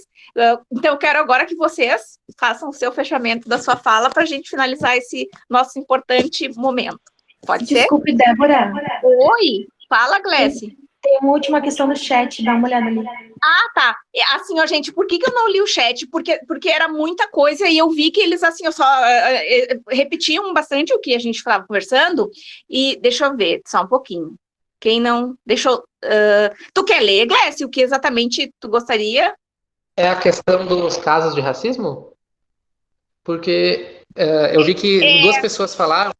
Então, eu quero agora que vocês façam o seu fechamento da sua fala para a gente finalizar esse nosso importante momento. Pode ser? Desculpe, Débora. Oi, fala, Glécia. Tem uma última questão no chat, dá uma olhada ali. Ah, tá. Assim, ó, gente, por que eu não li o chat? Porque era muita coisa e eu vi que eles, assim, só repetiam bastante o que a gente estava conversando. E deixa eu ver, só um pouquinho. Quem não... Deixa eu... tu quer ler, Glécia, o que exatamente tu gostaria? É a questão dos casos de racismo? Porque eu vi que duas pessoas falaram,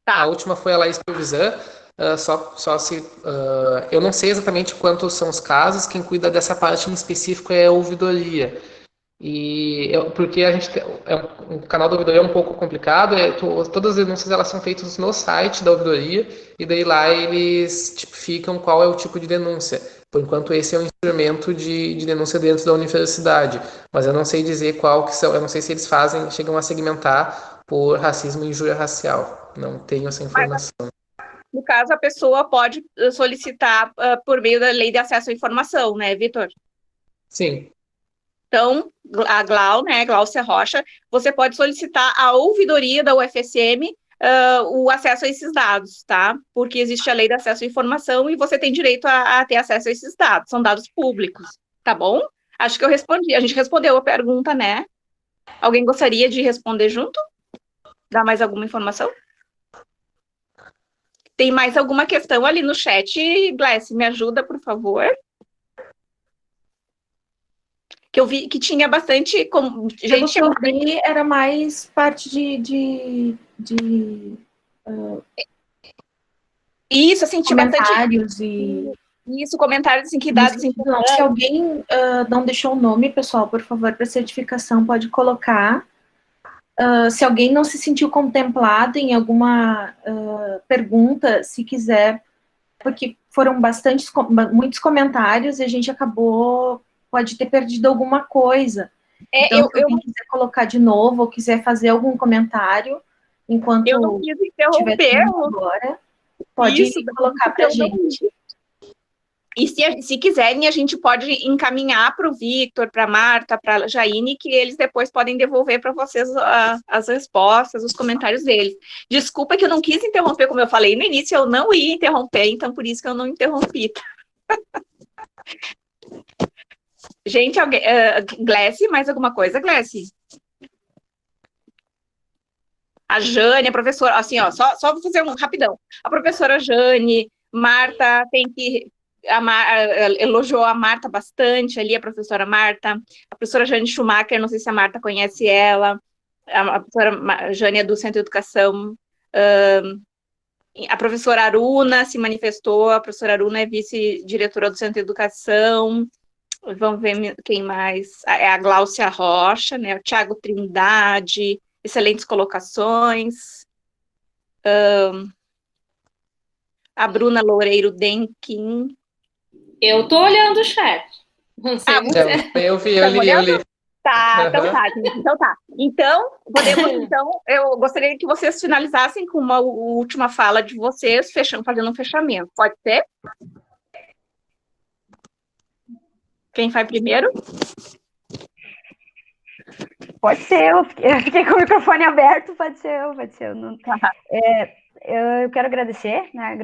Tá. a última foi a Laís Turvisan, eu não sei exatamente quantos são os casos, quem cuida dessa parte em específico é a ouvidoria. Porque o canal da ouvidoria é um pouco complicado, todas as denúncias elas são feitas no site da ouvidoria, e daí lá eles tipificam qual é o tipo de denúncia. Por enquanto esse é um instrumento de denúncia dentro da universidade, mas eu não sei dizer qual que são, eu não sei se eles chegam a segmentar por racismo e injúria racial, não tenho essa informação. No caso, a pessoa pode solicitar por meio da Lei de Acesso à Informação, né, Vitor? Sim. Então, a Glau, né, Gláucia Rocha, você pode solicitar à ouvidoria da UFSM o acesso a esses dados, tá? Porque existe a Lei de Acesso à Informação e você tem direito a ter acesso a esses dados, são dados públicos, tá bom? Acho que eu respondi, a gente respondeu a pergunta, né? Alguém gostaria de responder junto? Dar mais alguma informação? Tem mais alguma questão ali no chat, Gleice, me ajuda, por favor? Que eu vi que tinha bastante... Gente, que eu vi era mais parte isso, assim, tinha comentários bastante... Isso, comentários assim, que dados importantes. Se alguém não deixou o nome, pessoal, por favor, para certificação, pode colocar. Se alguém não se sentiu contemplado em alguma pergunta, se quiser, porque foram muitos comentários e a gente pode ter perdido alguma coisa. Então, se alguém quiser colocar de novo ou quiser fazer algum comentário, enquanto eu não quis interromper agora, pode colocar para a gente. E se quiserem, a gente pode encaminhar para o Victor, para a Marta, para a Jaine, que eles depois podem devolver para vocês as respostas, os comentários deles. Desculpa que eu não quis interromper, como eu falei no início, eu não ia interromper, então por isso que eu não interrompi. Gente, Glécia, mais alguma coisa, Glécia? A Jane, a professora, assim, ó, só vou fazer um rapidão. A professora Jane, Marta, elogiou a Marta bastante ali, a professora Marta, a professora Jane Schumacher, não sei se a Marta conhece ela, a professora Jane é do Centro de Educação, a professora Aruna se manifestou, a professora Aruna é vice-diretora do Centro de Educação, vamos ver quem mais, é a Gláucia Rocha, né, o Thiago Trindade, excelentes colocações, a Bruna Loureiro Denkin. Eu tô olhando o chat. Não sei eu li. Tá, então tá. Então, eu gostaria que vocês finalizassem com uma última fala de vocês, fazendo um fechamento. Pode ser? Quem vai primeiro? Pode ser, eu fiquei com o microfone aberto, pode ser eu. Eu quero agradecer, né,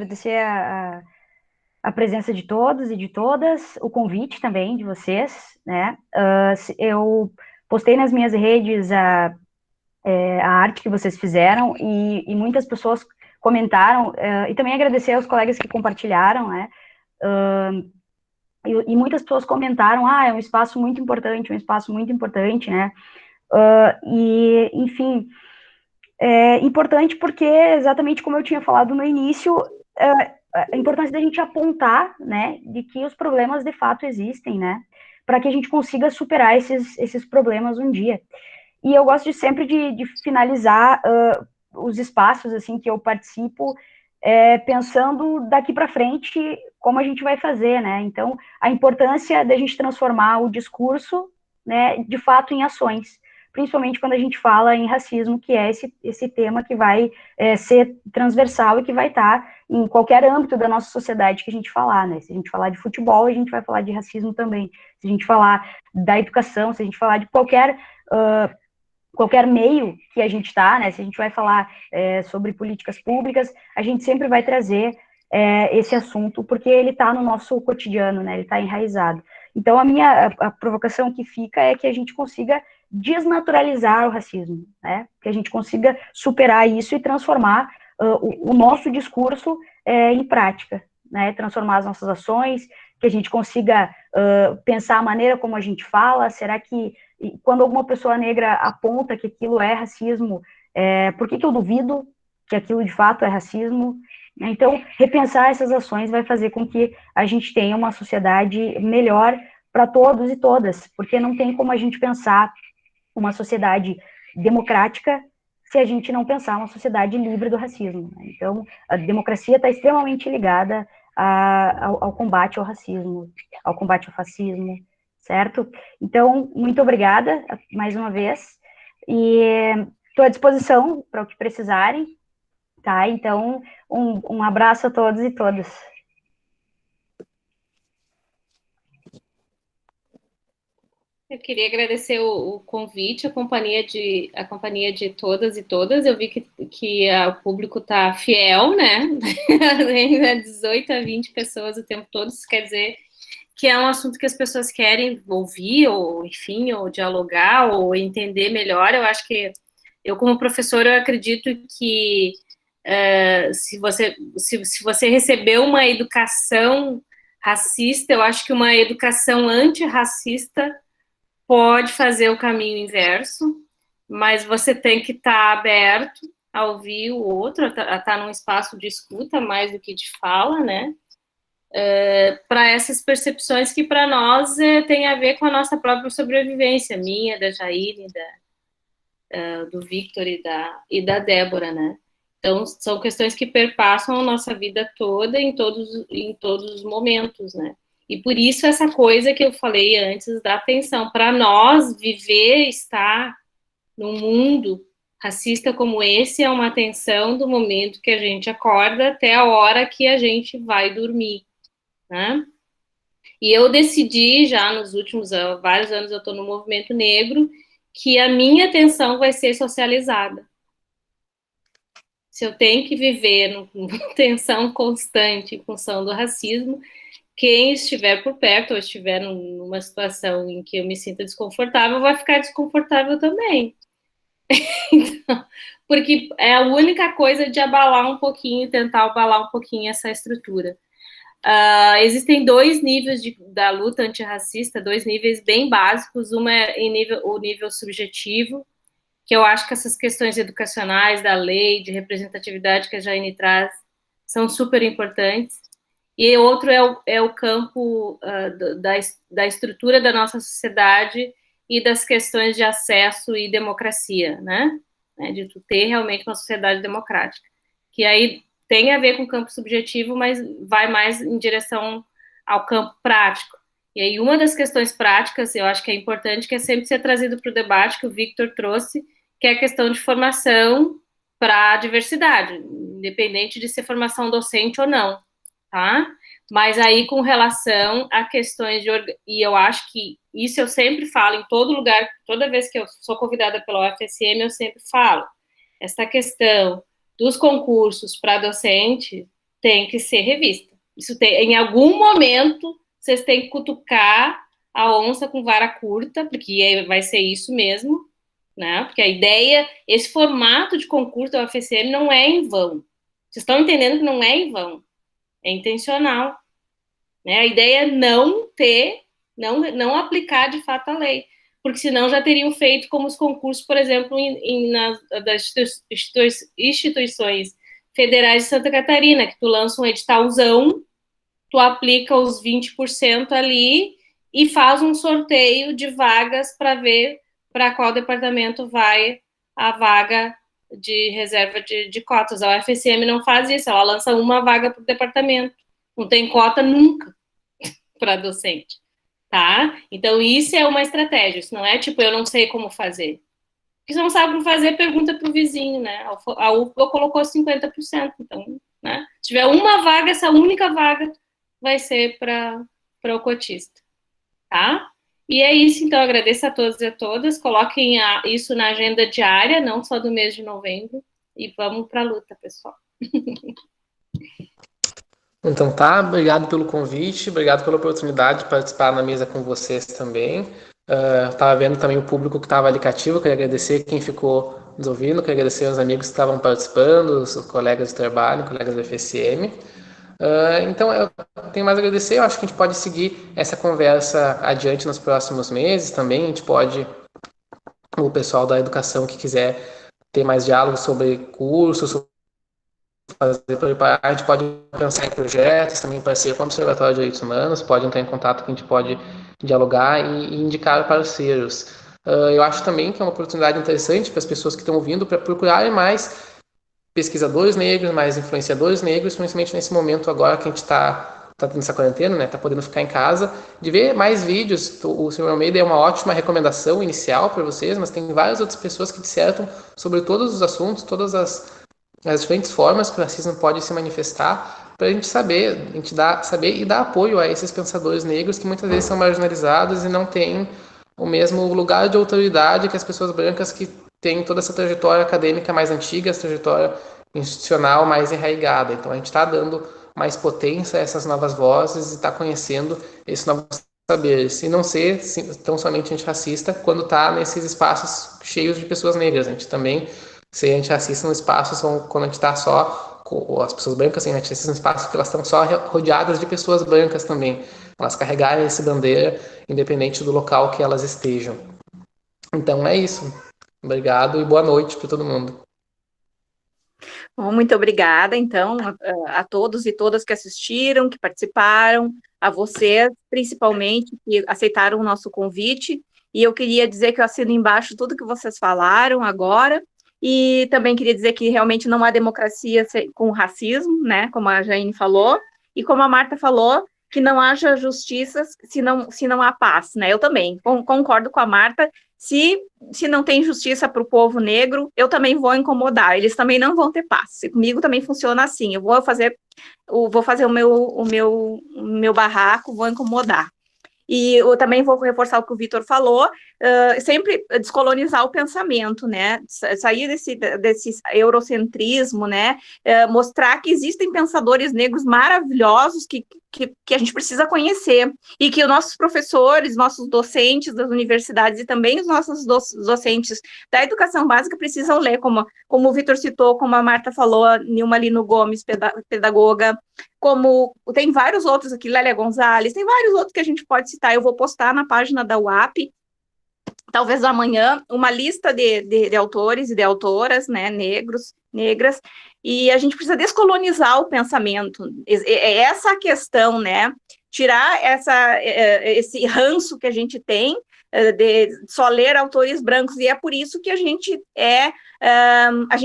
a presença de todos e de todas, o convite também de vocês, né, eu postei nas minhas redes a arte que vocês fizeram e muitas pessoas comentaram, e também agradecer aos colegas que compartilharam, né, e muitas pessoas comentaram, é um espaço muito importante, né, e, enfim, é importante porque, exatamente como eu tinha falado no início, a importância da gente apontar, né, de que os problemas de fato existem, né, para que a gente consiga superar esses problemas um dia. E eu gosto sempre de finalizar os espaços, assim, que eu participo, pensando daqui para frente como a gente vai fazer, né, então, a importância da gente transformar o discurso, né, de fato em ações, principalmente quando a gente fala em racismo, que é esse tema que vai ser transversal e que vai estar em qualquer âmbito da nossa sociedade que a gente falar, né? Se a gente falar de futebol, a gente vai falar de racismo também. Se a gente falar da educação, se a gente falar de qualquer meio que a gente está, né? Se a gente vai falar sobre políticas públicas, a gente sempre vai trazer esse assunto, porque ele está no nosso cotidiano, né? Ele está enraizado. Então, a provocação que fica é que a gente consiga desnaturalizar o racismo, né? Que a gente consiga superar isso e transformar o nosso discurso em prática, né? Transformar as nossas ações, que a gente consiga pensar a maneira como a gente fala. Será que quando alguma pessoa negra aponta que aquilo é racismo, por que eu duvido que aquilo de fato é racismo? Então, repensar essas ações vai fazer com que a gente tenha uma sociedade melhor para todos e todas, porque não tem como a gente pensar uma sociedade democrática se a gente não pensar uma sociedade livre do racismo. Então, a democracia está extremamente ligada ao combate ao racismo, ao combate ao fascismo, certo? Então, muito obrigada mais uma vez, e estou à disposição para o que precisarem, tá? Então, um abraço a todos e todas. Eu queria agradecer o convite, a companhia de todas e todas. Eu vi que o público está fiel, né? 18 a 20 pessoas o tempo todo. Isso quer dizer que é um assunto que as pessoas querem ouvir, ou, enfim, ou dialogar, ou entender melhor. Eu acho que eu, como professora, eu acredito que se você recebeu uma educação racista, eu acho que uma educação antirracista pode fazer o caminho inverso, mas você tem que estar aberto a ouvir o outro, a estar num espaço de escuta mais do que de fala, né? Para essas percepções que para nós tem a ver com a nossa própria sobrevivência, minha, da Jaine, do Victor e da Débora, né? Então, são questões que perpassam a nossa vida toda em todos os momentos, né? E por isso essa coisa que eu falei antes da atenção. Para nós, estar num mundo racista como esse é uma atenção do momento que a gente acorda até a hora que a gente vai dormir, né? E eu decidi já nos últimos vários anos, eu estou no movimento negro, que a minha atenção vai ser socializada. Se eu tenho que viver numa tensão constante em função do racismo, quem estiver por perto ou estiver numa situação em que eu me sinta desconfortável, vai ficar desconfortável também. Então, porque é a única coisa de tentar abalar um pouquinho essa estrutura. Existem dois níveis da luta antirracista, dois níveis bem básicos. Uma é o nível subjetivo, que eu acho que essas questões educacionais, da lei, de representatividade que a Jaine traz, são super importantes. E outro é o campo da estrutura da nossa sociedade e das questões de acesso e democracia, né? De tu ter realmente uma sociedade democrática. Que aí tem a ver com o campo subjetivo, mas vai mais em direção ao campo prático. E aí uma das questões práticas, eu acho que é importante, que é sempre ser trazido para o debate, que o Victor trouxe, que é a questão de formação para a diversidade, independente de ser formação docente ou não, tá? Mas aí com relação a questões e eu acho que isso eu sempre falo em todo lugar, toda vez que eu sou convidada pela UFSM, eu sempre falo, essa questão dos concursos para docente tem que ser revista. Isso em algum momento, vocês têm que cutucar a onça com vara curta, porque vai ser isso mesmo, né? Porque a ideia, esse formato de concurso da UFSM não é em vão. Vocês estão entendendo que não é em vão. É intencional. Né? A ideia é não aplicar de fato a lei. Porque senão já teriam feito como os concursos, por exemplo, das instituições federais de Santa Catarina, que tu lança um editalzão, tu aplica os 20% ali e faz um sorteio de vagas para ver para qual departamento vai a vaga de reserva de cotas. A UFSM não faz isso, ela lança uma vaga por departamento. Não tem cota nunca para docente, tá? Então, isso é uma estratégia. Isso não é tipo, eu não sei como fazer. que não sabe o que fazer, pergunta para o vizinho, né? A UFBA colocou 50%, então, né? Se tiver uma vaga, essa única vaga vai ser para o cotista, tá? E é isso, então, agradeço a todos e a todas, coloquem isso na agenda diária, não só do mês de novembro, e vamos para a luta, pessoal. Então tá, obrigado pelo convite, obrigado pela oportunidade de participar na mesa com vocês também. Estava vendo também o público que estava ali cativo, queria agradecer quem ficou nos ouvindo, queria agradecer os amigos que estavam participando, os colegas de trabalho, colegas do FSM. Então, eu tenho mais a agradecer, eu acho que a gente pode seguir essa conversa adiante nos próximos meses também, a gente pode, o pessoal da educação que quiser ter mais diálogo sobre cursos, sobre a gente pode pensar em projetos, também em parceria com o Observatório de Direitos Humanos, pode entrar em contato que a gente pode dialogar e indicar parceiros. Eu acho também que é uma oportunidade interessante para as pessoas que estão ouvindo para procurarem mais pesquisadores negros, mais influenciadores negros, principalmente nesse momento agora que a gente está tendo essa quarentena, né? Está podendo ficar em casa, de ver mais vídeos. O Sr. Almeida é uma ótima recomendação inicial para vocês, mas tem várias outras pessoas que dissertam sobre todos os assuntos, todas as diferentes formas que o racismo pode se manifestar, para a gente saber, saber e dar apoio a esses pensadores negros que muitas vezes são marginalizados e não têm o mesmo lugar de autoridade que as pessoas brancas que têm toda essa trajetória acadêmica mais antiga, essa trajetória institucional mais enraizada. Então a gente está dando mais potência a essas novas vozes e está conhecendo esses novos saberes. E não ser tão somente antirracista quando está nesses espaços cheios de pessoas negras. A gente também ser antirracista no espaço quando a gente está só com as pessoas brancas, assim, antirracista no espaço que elas estão só rodeadas de pessoas brancas também. Elas carregarem essa bandeira independente do local que elas estejam. Então é isso. Obrigado e boa noite para todo mundo. Bom, muito obrigada, então, a todos e todas que assistiram, que participaram, a vocês, principalmente, que aceitaram o nosso convite. E eu queria dizer que eu assino embaixo tudo que vocês falaram agora. E também queria dizer que realmente não há democracia com racismo, né, como a Jaine falou, e como a Marta falou, que não haja justiça se não há paz, né, eu também concordo com a Marta, se não tem justiça para o povo negro, eu também vou incomodar, eles também não vão ter paz, comigo também funciona assim, eu vou fazer o meu barraco, vou incomodar. E eu também vou reforçar o que o Vitor falou, sempre descolonizar o pensamento, né, sair desse eurocentrismo, né, mostrar que existem pensadores negros maravilhosos que a gente precisa conhecer, e que os nossos professores, nossos docentes das universidades e também os nossos docentes da educação básica precisam ler, como o Vitor citou, como a Marta falou, Nilma Lino Gomes, pedagoga, como tem vários outros aqui, Lélia Gonzalez, tem vários outros que a gente pode citar, eu vou postar na página da UAP, talvez amanhã, uma lista de autores e de autoras, né, negras, e a gente precisa descolonizar o pensamento, essa a questão, né, tirar esse ranço que a gente tem de só ler autores brancos, e é por isso que a gente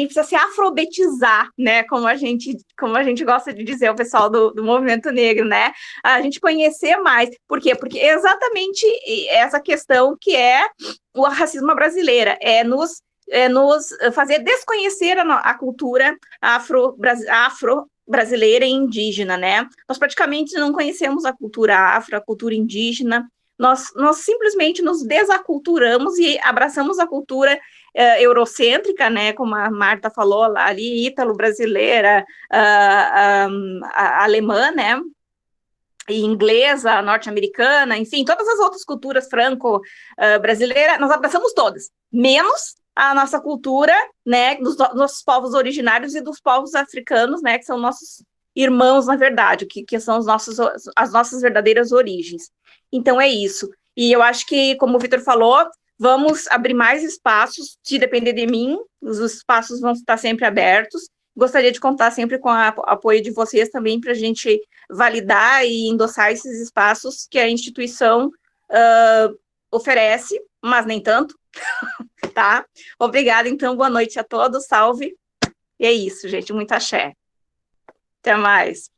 precisa se alfabetizar, né, como a gente gosta de dizer, o pessoal do movimento negro, né, a gente conhecer mais, por quê? Porque exatamente essa questão que é o racismo brasileiro, é nos fazer desconhecer a cultura afro-brasileira e indígena, né? Nós praticamente não conhecemos a cultura afro, a cultura indígena, nós simplesmente nos desaculturamos e abraçamos a cultura eurocêntrica, né? Como a Marta falou ali, ítalo-brasileira, alemã, né? E inglesa, norte-americana, enfim, todas as outras culturas franco-brasileiras, nós abraçamos todas, menos a nossa cultura, né, dos nossos povos originários e dos povos africanos, né, que são nossos irmãos, na verdade, que são as nossas verdadeiras origens. Então, é isso. E eu acho que, como o Vitor falou, vamos abrir mais espaços, se depender de mim, os espaços vão estar sempre abertos. Gostaria de contar sempre com o apoio de vocês também para a gente validar e endossar esses espaços que a instituição oferece, mas nem tanto, tá? Obrigada, então, boa noite a todos, salve. E é isso, gente, muito axé. Até mais.